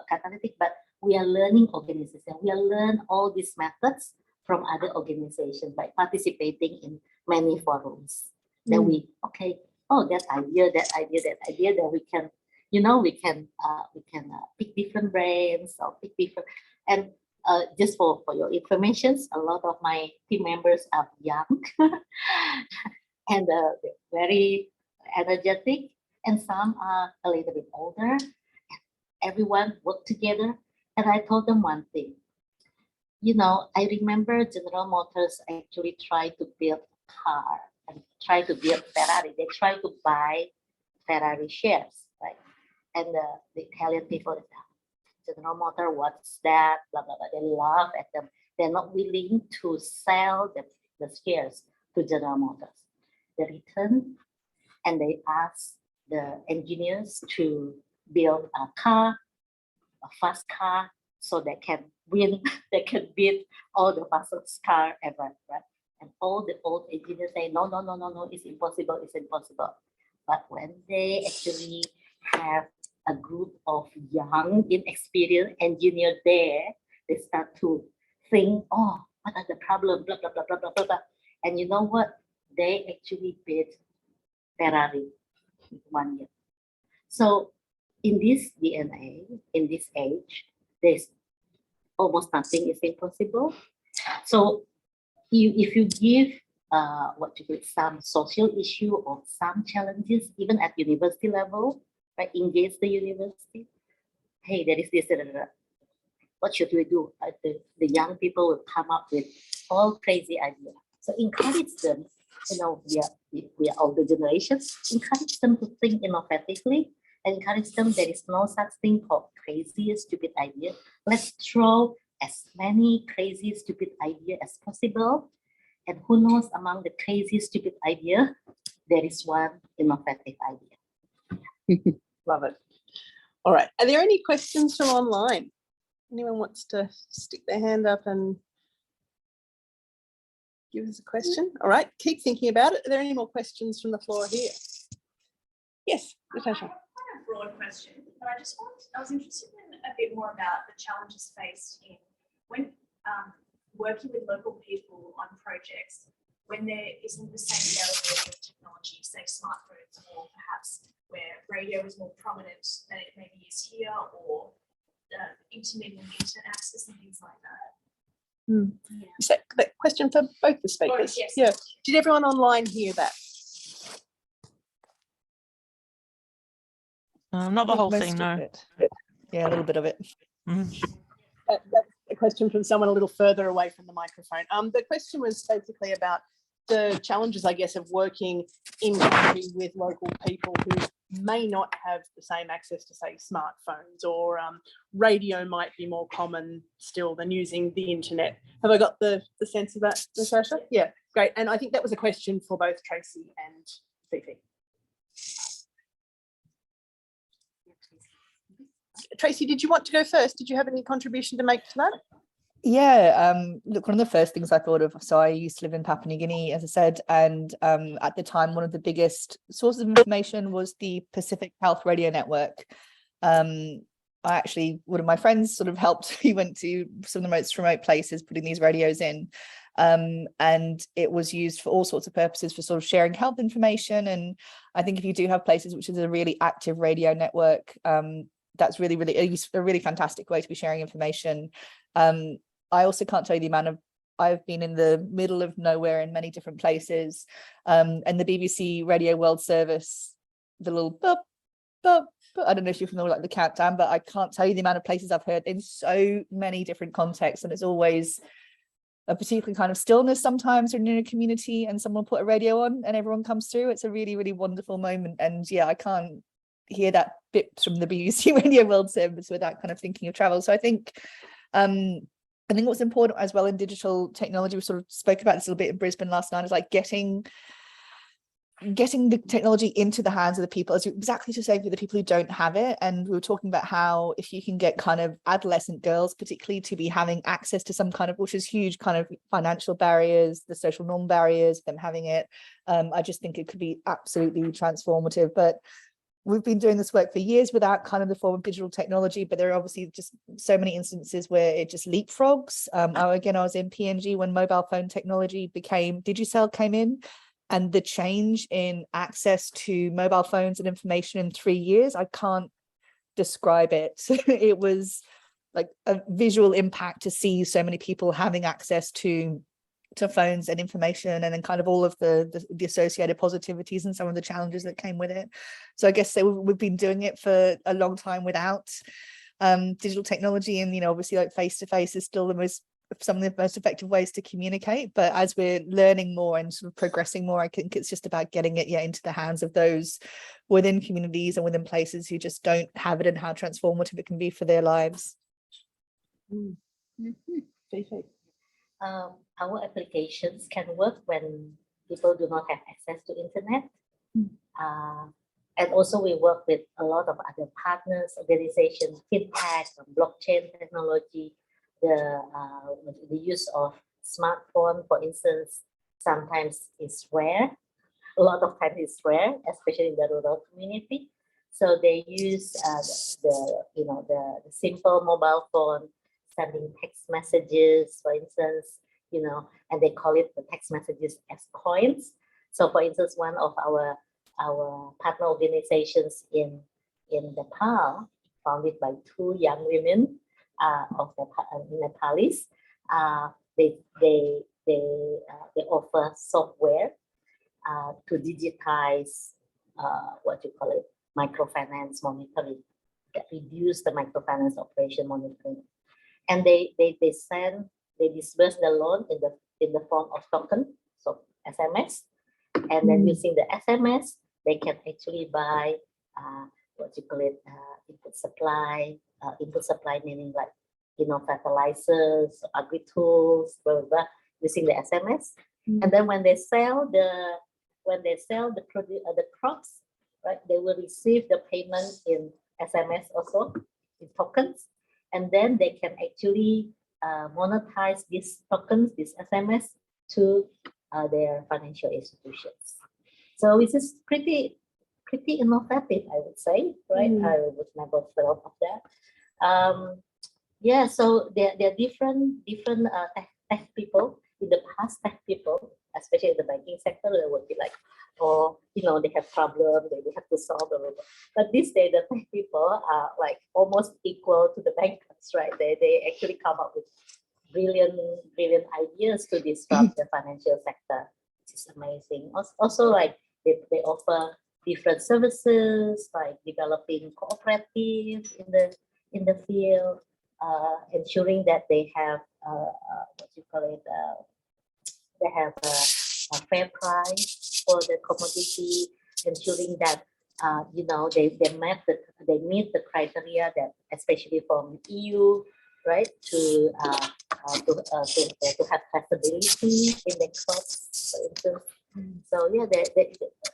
catalytic, but we are learning organization. We are learn all these methods from other organizations by participating in many forums. Then we oh, that idea, that we can, you know, we can pick different brains or pick different, and just for your information, a lot of my team members are young and very energetic, and some are a little bit older. Everyone work together, and I told them one thing. You know, I remember General Motors actually tried to build a car and try to build Ferrari. They try to buy Ferrari shares, right? And the Italian people, General Motor, what's that? Blah, blah, blah. They laugh at them. They're not willing to sell the shares to General Motors. They return and they ask the engineers to build a car, a fast car, so they can win, they can beat all the fastest car ever, right? And all the old engineers say, no, it's impossible, it's impossible. But when they actually have a group of young, inexperienced engineers there, they start to think, oh, what are the problems, blah, blah, blah, blah, blah, blah, blah. And you know what? They actually beat Ferrari in 1 year. So in this DNA, in this age, there's almost nothing is impossible. So if you give what you call some social issue or some challenges, even at university level, right, engage the university. Hey, there is this, what should we do? The young people will come up with all crazy ideas. So encourage them, you know, we are older generations, encourage them to think innovatively, encourage them there is no such thing called crazy, stupid idea. Let's throw as many crazy, stupid ideas as possible. And who knows, among the crazy, stupid idea, there is one innovative idea. Love it. All right. Are there any questions from online? Anyone wants to stick their hand up and give us a question? All right. Keep thinking about it. Are there any more questions from the floor here? Yes, Natasha. Quite a broad question, but I was interested in a bit more about the challenges faced in when working with local people on projects when there isn't the same availability of technology, say smartphones, or perhaps where radio is more prominent than it maybe is here, or intermittent internet access and things like that. Yeah. Is that question for both the speakers? Yes. Yeah. Did everyone online hear that? Not the whole thing, no. Yeah, a little bit of it. That's a question from someone a little further away from the microphone. The question was basically about the challenges, I guess, of working in country with local people who may not have the same access to, say, smartphones, or radio might be more common still than using the internet. Have I got the sense of that, Natasha? Yeah, great. And I think that was a question for both Tracy and Fifi. Tracy, did you want to go first? Did you have any contribution to make to that? Yeah, look, one of the first things I thought of, so I used to live in Papua New Guinea, as I said, and at the time, one of the biggest sources of information was the Pacific Health Radio Network. One of my friends sort of helped, he went to some of the most remote places, putting these radios in, and it was used for all sorts of purposes, for sort of sharing health information. And I think if you do have places which is a really active radio network, that's really, really a really fantastic way to be sharing information. I also can't tell you the amount of, I've been in the middle of nowhere in many different places, and the BBC Radio World Service, the little boop, boop, boop, I don't know if you're familiar with like the countdown, but I can't tell you the amount of places I've heard in so many different contexts, and it's always a particular kind of stillness sometimes when you're in a community and someone put a radio on and everyone comes through. It's a really, really wonderful moment. And yeah, I can't hear that bit from the BBC Radio World Service without kind of thinking of travel. So I think what's important as well in digital technology, we sort of spoke about this a little bit in Brisbane last night, is like getting the technology into the hands of the people, as exactly to say for the people who don't have it. And we were talking about how if you can get kind of adolescent girls particularly to be having access to some kind of, which is huge, kind of financial barriers, the social norm barriers, them having it, I just think it could be absolutely transformative. But we've been doing this work for years without kind of the form of digital technology, but there are obviously just so many instances where it just leapfrogs. I was in PNG when mobile phone technology Digicel came in, and the change in access to mobile phones and information in 3 years, I can't describe it. It was like a visual impact to see so many people having access to phones and information, and then kind of all of the associated positivities and some of the challenges that came with it. So I guess we've been doing it for a long time without digital technology, and, you know, obviously like face-to-face is still some of the most effective ways to communicate, but as we're learning more and sort of progressing more, I think it's just about getting it into the hands of those within communities and within places who just don't have it, and how transformative it can be for their lives. Our applications can work when people do not have access to internet. And also we work with a lot of other partners, organizations, fintech, blockchain technology, the use of smartphone, for instance, sometimes is rare. A lot of times it's rare, especially in the rural community. So they use the simple mobile phone, sending text messages, for instance, you know, and they call it the text messages as coins. So for instance, one of our partner organizations in Nepal, founded by 2 young women of Nepalese, they offer software to digitize microfinance monitoring, that reduce the microfinance operation monitoring, and they disburse the loan in the form of token, so SMS, and then using the SMS they can actually buy input supply. Input supply meaning like, you know, fertilizers, agri tools, blah, blah, blah, using the SMS. And then when they sell the crops, right, they will receive the payment in SMS also, in tokens, and then they can actually monetize these tokens, this SMS, to their financial institutions. So this is pretty innovative, I would say, right? I would never thought of that. Yeah, so there are different tech people. In the past, tech people, especially in the banking sector, they would be like, oh, you know, they have problems, they have to solve them. But these days, the tech people are like almost equal to the bankers, right? They actually come up with brilliant ideas to disrupt the financial sector, which is amazing. Also, like they offer different services, like developing cooperatives in the field, ensuring that they have they have a fair price for the commodity, ensuring that you know, they meet the criteria that, especially from EU, right, to have traceability in the crops, for instance. So yeah,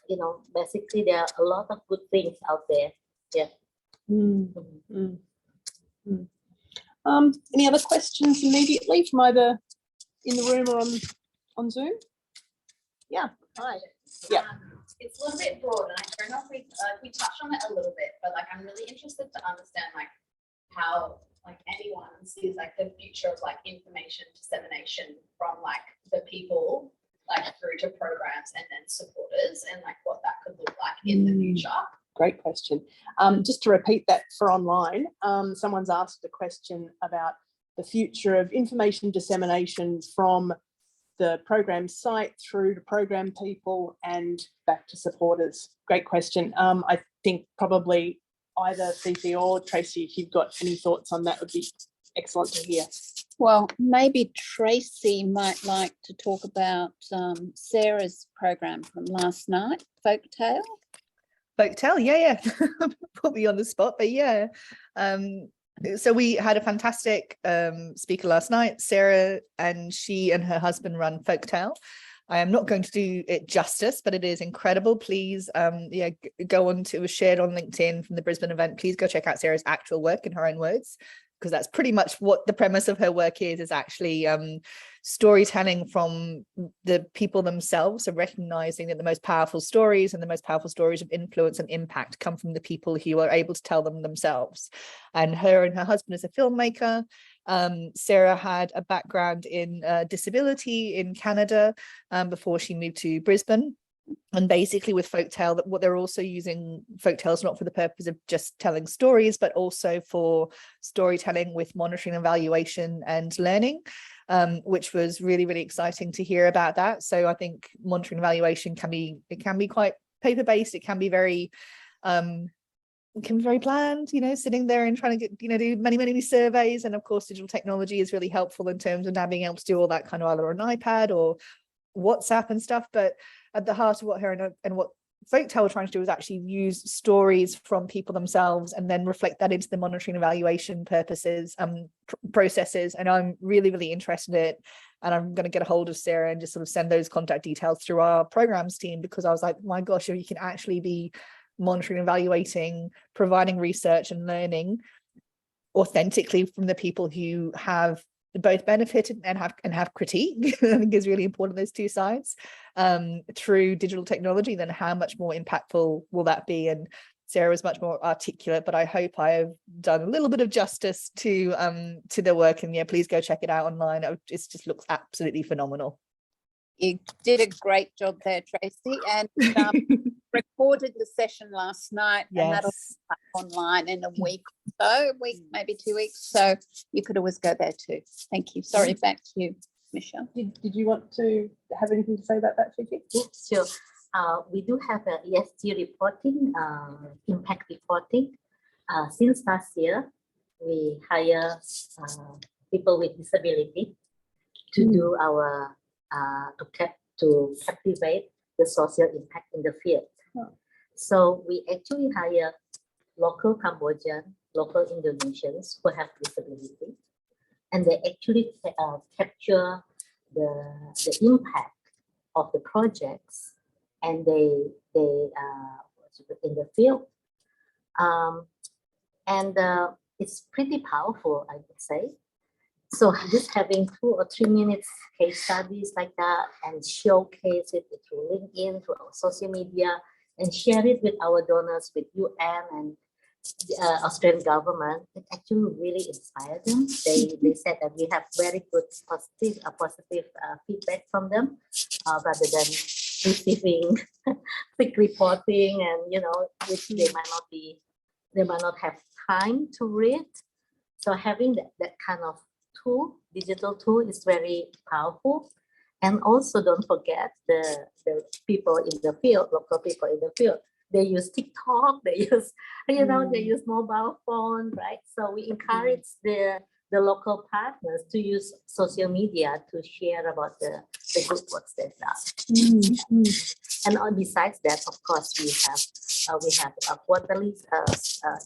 you know, basically there are a lot of good things out there. Yeah. Any other questions immediately from either in the room or on Zoom? Yeah. Hi. Yeah. It's a little bit broad, and I don't know if we touched on it a little bit, but like I'm really interested to understand like how like anyone sees like the future of like information dissemination from like the people like through to programs and then supporters, and like what that could look like in the future. Great question. Just to repeat that for online, someone's asked a question about the future of information dissemination from the program site through to program people and back to supporters. Great question. I think probably either Fifi or Tracy, if you've got any thoughts on that, would be excellent to hear. Well, maybe Tracy might like to talk about Sarah's program from last night, Folktale. Folktale, yeah. Put me on the spot, but yeah. So we had a fantastic speaker last night, Sarah, and she and her husband run Folktale. I am not going to do it justice, but it is incredible. Please, go on to, it was shared on LinkedIn from the Brisbane event. Please go check out Sarah's actual work in her own words, because that's pretty much what the premise of her work is actually storytelling from the people themselves. So recognizing that the most powerful stories and the most powerful stories of influence and impact come from the people who are able to tell them themselves. And her husband is a filmmaker. Sarah had a background in disability in Canada before she moved to Brisbane. And basically with folktale, that what they're also using folktales not for the purpose of just telling stories, but also for storytelling with monitoring, evaluation and learning, which was really, really exciting to hear about that. So I think monitoring and evaluation can be quite paper-based. It can be very planned, you know, sitting there and trying to get, you know, do many surveys. And of course, digital technology is really helpful in terms of now being able to do all that kind of either on an iPad or WhatsApp and stuff. But at the heart of what her and what folktale were trying to do is actually use stories from people themselves and then reflect that into the monitoring and evaluation purposes, processes. And I'm really, really interested in it. And I'm going to get a hold of Sarah and just sort of send those contact details through our programs team, because I was like, my gosh, you can actually be monitoring, evaluating, providing research and learning authentically from the people who have both benefited and have critique. I think is really important, those two sides, through digital technology. Then how much more impactful will that be? And Sarah was much more articulate, but I hope I have done a little bit of justice to the work. And yeah, please go check it out online. It just looks absolutely phenomenal. You did a great job there, Tracy, and recorded the session last night. Yes. And that'll be up online in a week or so, maybe 2 weeks. So you could always go there too. Thank you. Sorry, back to you, Michelle. Did you want to have anything to say about that, Fifi? Yes, sure. We do have a ESG reporting, impact reporting. Since last year, we hire people with disability to do our to captivate the social impact in the field. So we actually hire local Cambodian, local Indonesians who have disability, and they actually capture the impact of the projects, and they in the field, and it's pretty powerful, I would say. So just having 2 or 3 minutes case studies like that and showcase it through LinkedIn, through our social media, and share it with our donors, with UN and the Australian government, it actually really inspired them. They said that we have very good positive feedback from them, rather than receiving quick reporting and, you know, which they might not have time to read. So having that kind of tool, digital tool, is very powerful. And also don't forget the people in the field, local people in the field. They use TikTok, they use, you know, they use mobile phone, right? So we encourage the local partners to use social media to share about the good works they've done. And besides that, of course, we have a quarterly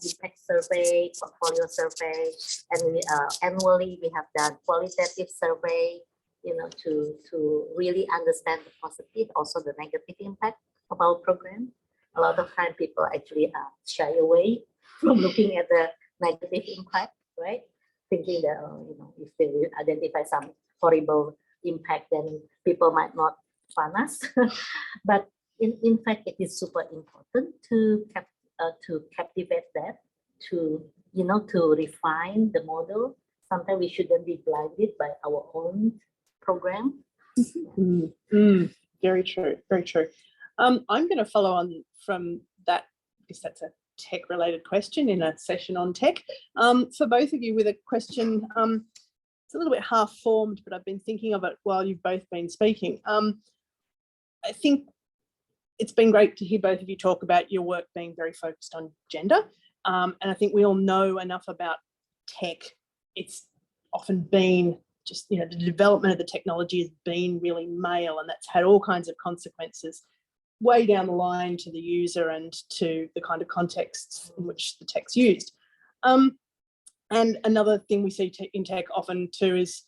impact survey, portfolio survey, and annually we have done qualitative survey, you know, to really understand the positive, also the negative impact of our program. A lot of time people actually shy away from looking at the negative impact, right? Thinking that, you know, if they will identify some horrible impact, then people might not fund us. But in fact, it is super important to captivate that, to, you know, to refine the model. Sometimes we shouldn't be blinded by our own program. Very true, very true. I'm going to follow on from that, because that's a tech-related question in a session on tech. For both of you, with a question, it's a little bit half-formed, but I've been thinking of it while you've both been speaking. I think it's been great to hear both of you talk about your work being very focused on gender. And I think we all know enough about tech. It's often been just, you know, the development of the technology has been really male, and that's had all kinds of consequences way down the line to the user and to the kind of contexts in which the tech's used. And another thing we see in tech often too is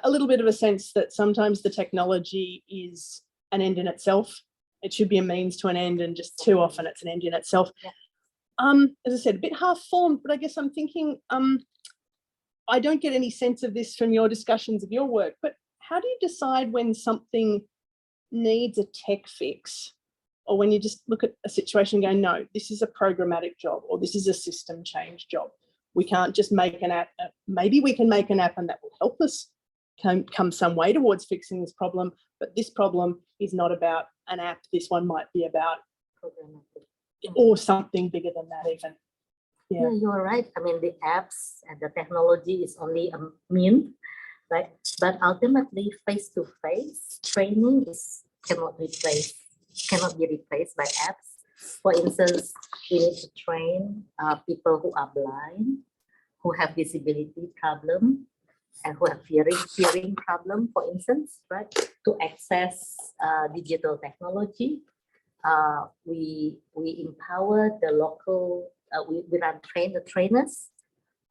a little bit of a sense that sometimes the technology is an end in itself. It should be a means to an end, and just too often it's an end in itself. Yeah. As I said, a bit half-formed, but I guess I'm thinking, I don't get any sense of this from your discussions of your work, but how do you decide when something needs a tech fix, or when you just look at a situation and go, no, this is a programmatic job, or this is a system change job? We can't just make an app. Maybe we can make an app and that will help us come some way towards fixing this problem, but this problem is not about an app. This one might be about or something bigger than that even. Yeah, you're right. I mean, the apps and the technology is only a mean, right? But ultimately, face-to-face training cannot be replaced by apps. For instance, we need to train people who are blind, who have disability problem, and who have hearing problem, for instance, right? To access digital technology. We empower the local, we train the trainers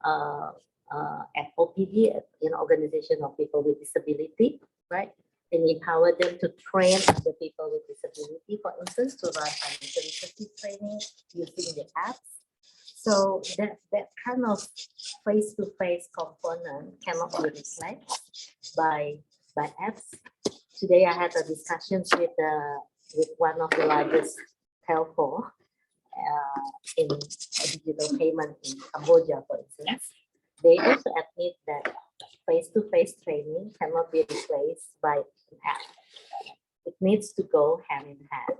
at OPD, in Organization of People with Disability, right? And empower them to train other people with disability, for instance, to run financial literacy training using the apps. So that kind of face-to-face component cannot be replaced by apps. Today I had a discussion with one of the largest telco in digital payment in Cambodia, for instance. They also admit that face-to-face training cannot be replaced by an app. It needs to go hand in hand.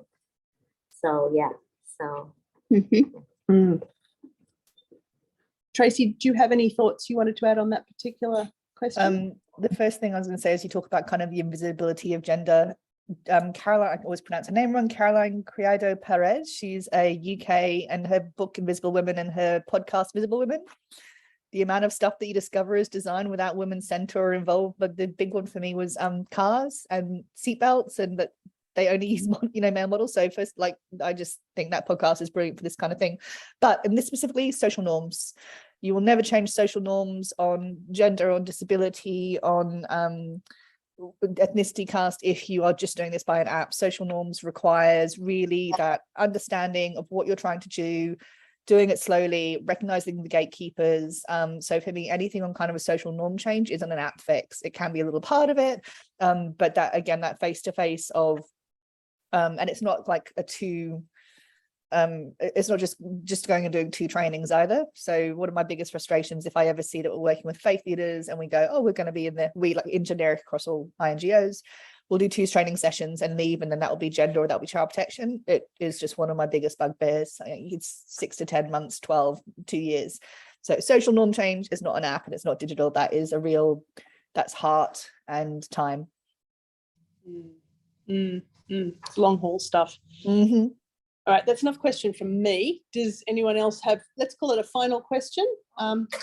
So yeah, so. Tracy, do you have any thoughts you wanted to add on that particular question? The first thing I was going to say is you talk about kind of the invisibility of gender. Caroline, I always pronounce her name wrong, Caroline Criado Perez. She's a UK, and her book Invisible Women and her podcast Visible Women. The amount of stuff that you discover is designed without women center or involved. But the big one for me was cars and seatbelts, and that they only use male models. So first, like, I just think that podcast is brilliant for this kind of thing. But in this specifically, social norms. You will never change social norms on gender, on disability, on ethnicity, caste, if you are just doing this by an app. Social norms requires really that understanding of what you're trying to do, doing it slowly, recognizing the gatekeepers. So for me, anything on kind of a social norm change isn't an app fix. It can be a little part of it, but that, again, that face-to-face of, and it's not like it's not just going and doing 2 trainings either. So one of my biggest frustrations, if I ever see that we're working with faith leaders and we go, oh, we're going to be in generic across all INGOs, we'll do 2 training sessions and leave, and then that will be gender or that'll be child protection. It is just one of my biggest bugbears. It's 6 to 10 months, 12, 2 years. So social norm change is not an app and it's not digital. That is that's heart and time. It's long haul stuff. All right, that's enough question from me. Does anyone else have, let's call it a final question.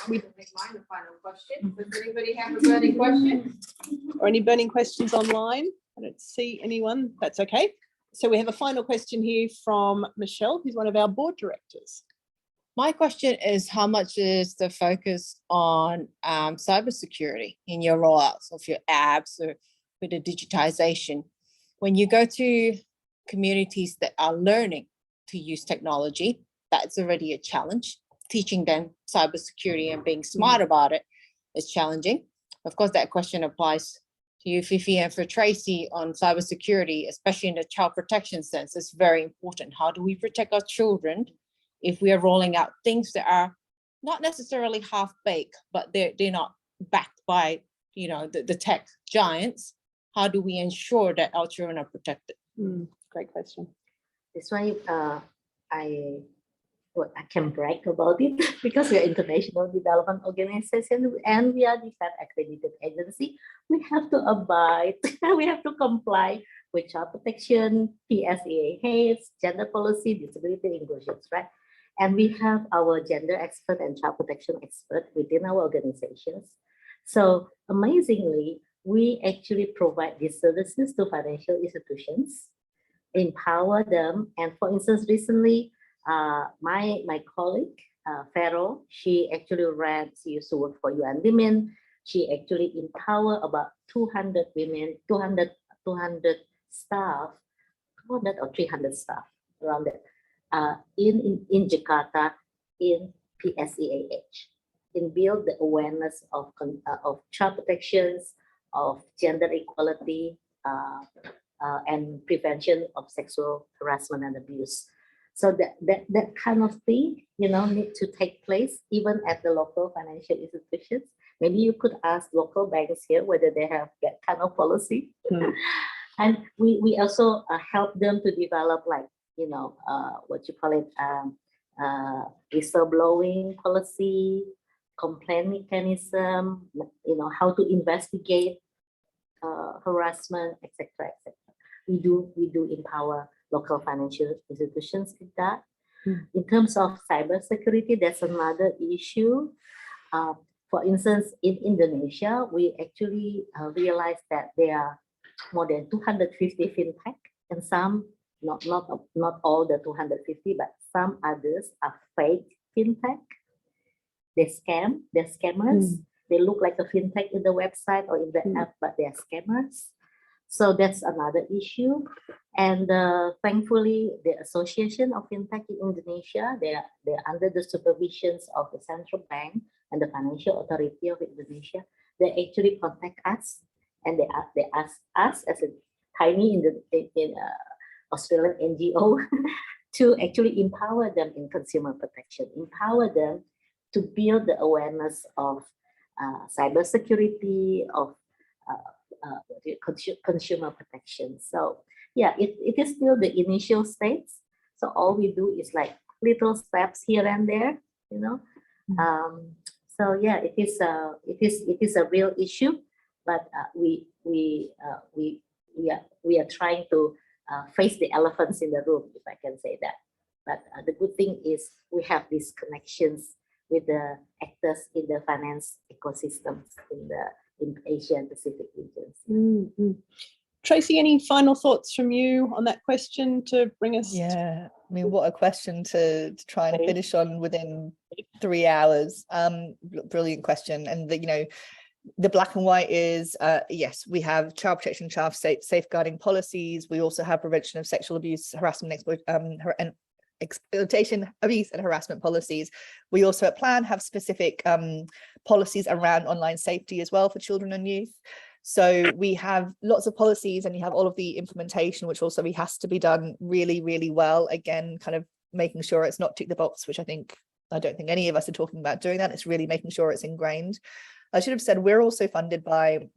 We can make mine a final question. Does anybody have a burning question? Or any burning questions online? I don't see anyone. That's okay. So we have a final question here from Michelle, who's one of our board directors. My question is, how much is the focus on cybersecurity in your rollouts of your apps or with the digitization? When you go to communities that are learning to use technology, that's already a challenge. Teaching them cybersecurity and being smart about it is challenging. Of course, that question applies to you, Fifi, and for Tracy on cybersecurity, especially in the child protection sense. It's very important. How do we protect our children if we are rolling out things that are not necessarily half-baked, but they're not backed by the tech giants? How do we ensure that our children are protected? Great question. That's why I can brag about it because we are international development organization and we are the FED accredited agency. We have to abide, we have to comply with child protection, PSEA HAES, gender policy, disability inclusions, right? And we have our gender expert and child protection expert within our organizations. So amazingly, we actually provide these services to financial institutions, empower them. And for instance, recently, my colleague, Farrell, she actually used to work for UN Women. She actually empowered about 200 women, 200 staff, 200 or 300 staff around that, in Jakarta, in PSEAH, in build the awareness of child protections, of gender equality, and prevention of sexual harassment and abuse. So that kind of thing, need to take place even at the local financial institutions. Maybe you could ask local banks here whether they have that kind of policy. And we also help them to develop, like, what you call it, whistleblowing policy, complaint mechanism, how to investigate harassment, etc., etc. We do empower local financial institutions with that. In terms of cybersecurity, that's another issue. For instance, in Indonesia, we actually realized that there are more than 250 fintech, and some, not all the 250, but some others are fake fintech. They're scammers. They look like a fintech in the website or in the app, but they're scammers. So that's another issue. And thankfully, the Association of Fintech in Indonesia, they're under the supervisions of the Central Bank and the Financial Authority of Indonesia. They actually contact us, and they ask us as a tiny Australian NGO to actually empower them in consumer protection, empower them to build the awareness of cybersecurity, of consumer protection. So yeah, it is still the initial stage. So all we do is like little steps here and there, So yeah, it is a real issue, but we are trying to face the elephants in the room, if I can say that. But the good thing is we have these connections with the actors in the finance ecosystems in Asia and Pacific regions. Tracy, any final thoughts from you on that question to bring us? Yeah, I mean, what a question to try and finish on within 3 hours. Brilliant question. And the black and white is, yes, we have child protection, child safeguarding policies. We also have prevention of sexual abuse, harassment, and exploitation, abuse and harassment policies. We also at Plan have specific policies around online safety as well for children and youth. So we have lots of policies, and you have all of the implementation, which also has to be done really, really well. Again, kind of making sure it's not tick the box, which I don't think any of us are talking about doing that. It's really making sure it's ingrained. I should have said we're also funded by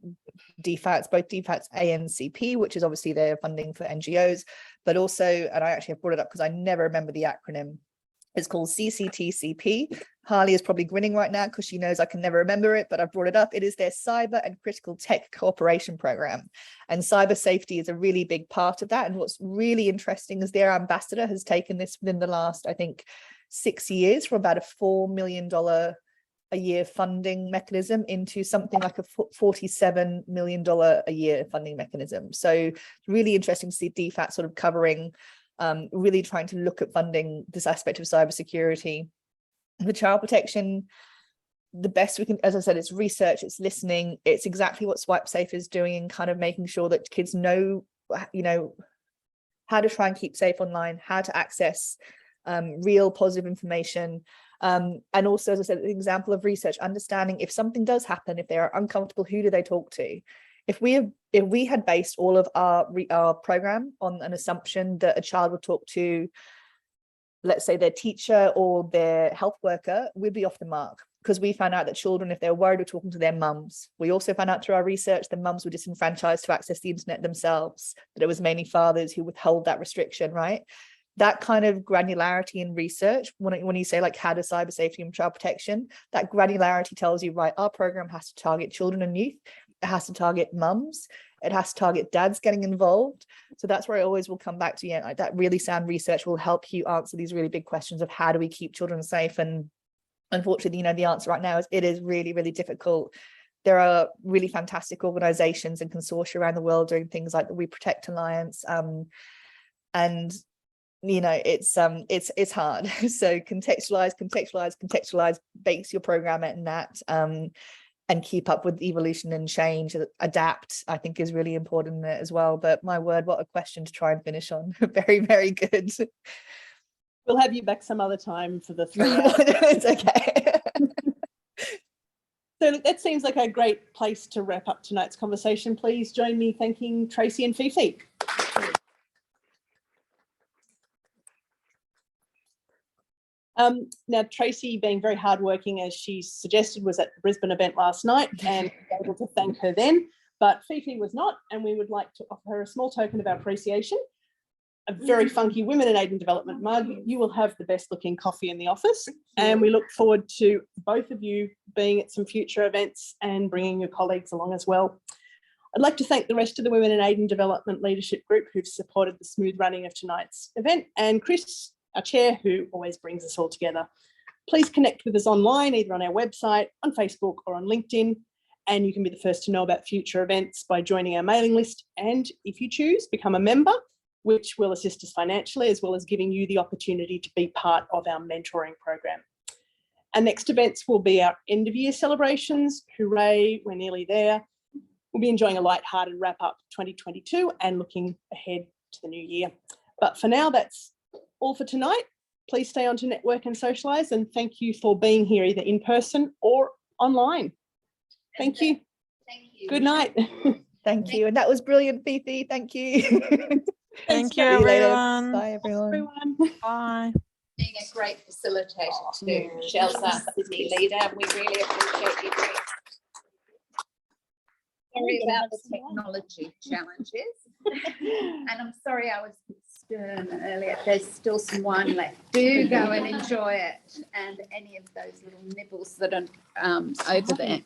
DFATS, both DFATS ANCP, which is obviously their funding for NGOs, but also, and I actually have brought it up because I never remember the acronym, it's called CCTCP. Harley is probably grinning right now because she knows I can never remember it, but I've brought it up. It is their Cyber and Critical Tech Cooperation Program. And cyber safety is a really big part of that. And what's really interesting is their ambassador has taken this within the last, I think, 6 years from about a $4 million a year funding mechanism into something like a $47 million a year funding mechanism. So it's really interesting to see DFAT sort of covering, really trying to look at funding this aspect of cybersecurity. The child protection, the best we can, as I said, it's research, it's listening, it's exactly what Swipe Safe is doing, and kind of making sure that kids know, how to try and keep safe online, how to access real positive information. And also, as I said, an example of research, understanding if something does happen, if they are uncomfortable, who do they talk to? If we had based all of our program on an assumption that a child would talk to, let's say, their teacher or their health worker, we'd be off the mark, because we found out that children, if they're worried, were talking to their mums. We also found out through our research that mums were disenfranchised to access the internet themselves, that it was mainly fathers who withhold that restriction, right? That kind of granularity in research, when you say like how does cyber safety and child protection, that granularity tells you, right, our program has to target children and youth, it has to target mums, it has to target dads getting involved. So that's where I always will come back to, like that really sound research will help you answer these really big questions of how do we keep children safe. And unfortunately, the answer right now is it is really, really difficult. There are really fantastic organizations and consortia around the world doing things like the We Protect Alliance, and it's hard. So contextualize, base your program in that, and keep up with evolution and change, adapt, I think is really important as well. But my word, what a question to try and finish on. Very, very good. We'll have you back some other time for the 3 hours. It's okay. So that seems like a great place to wrap up tonight's conversation. Please join me thanking Tracy and Fifi. Now, Tracy, being very hardworking, as she suggested, was at the Brisbane event last night and able to thank her then, but Fifi was not, and we would like to offer her a small token of our appreciation. A very funky Women in Aid and Development mug. You will have the best looking coffee in the office, and we look forward to both of you being at some future events and bringing your colleagues along as well. I'd like to thank the rest of the Women in Aid and Development Leadership Group who've supported the smooth running of tonight's event, and Chris, our chair, who always brings us all together. Please connect with us online, either on our website, on Facebook or on LinkedIn, and you can be the first to know about future events by joining our mailing list, and if you choose, become a member, which will assist us financially, as well as giving you the opportunity to be part of our mentoring program. Our next events will be our end of year celebrations. Hooray, we're nearly there. We'll be enjoying a light-hearted wrap up 2022 and looking ahead to the new year. But for now, that's all for tonight. Please stay on to network and socialise, and thank you for being here either in person or online. Thank you. Thank you. Good night. Thank you. And that was brilliant, Fifi. Thank you. Thank you, See you later. everyone. Bye, everyone. Bye. Being a great facilitator too. Michelle's our Sydney leader. We really appreciate you doing. Sorry about the technology challenges. And I'm sorry I was a bit stern earlier. There's still some wine left. Do go and enjoy it. And any of those little nibbles that are over there.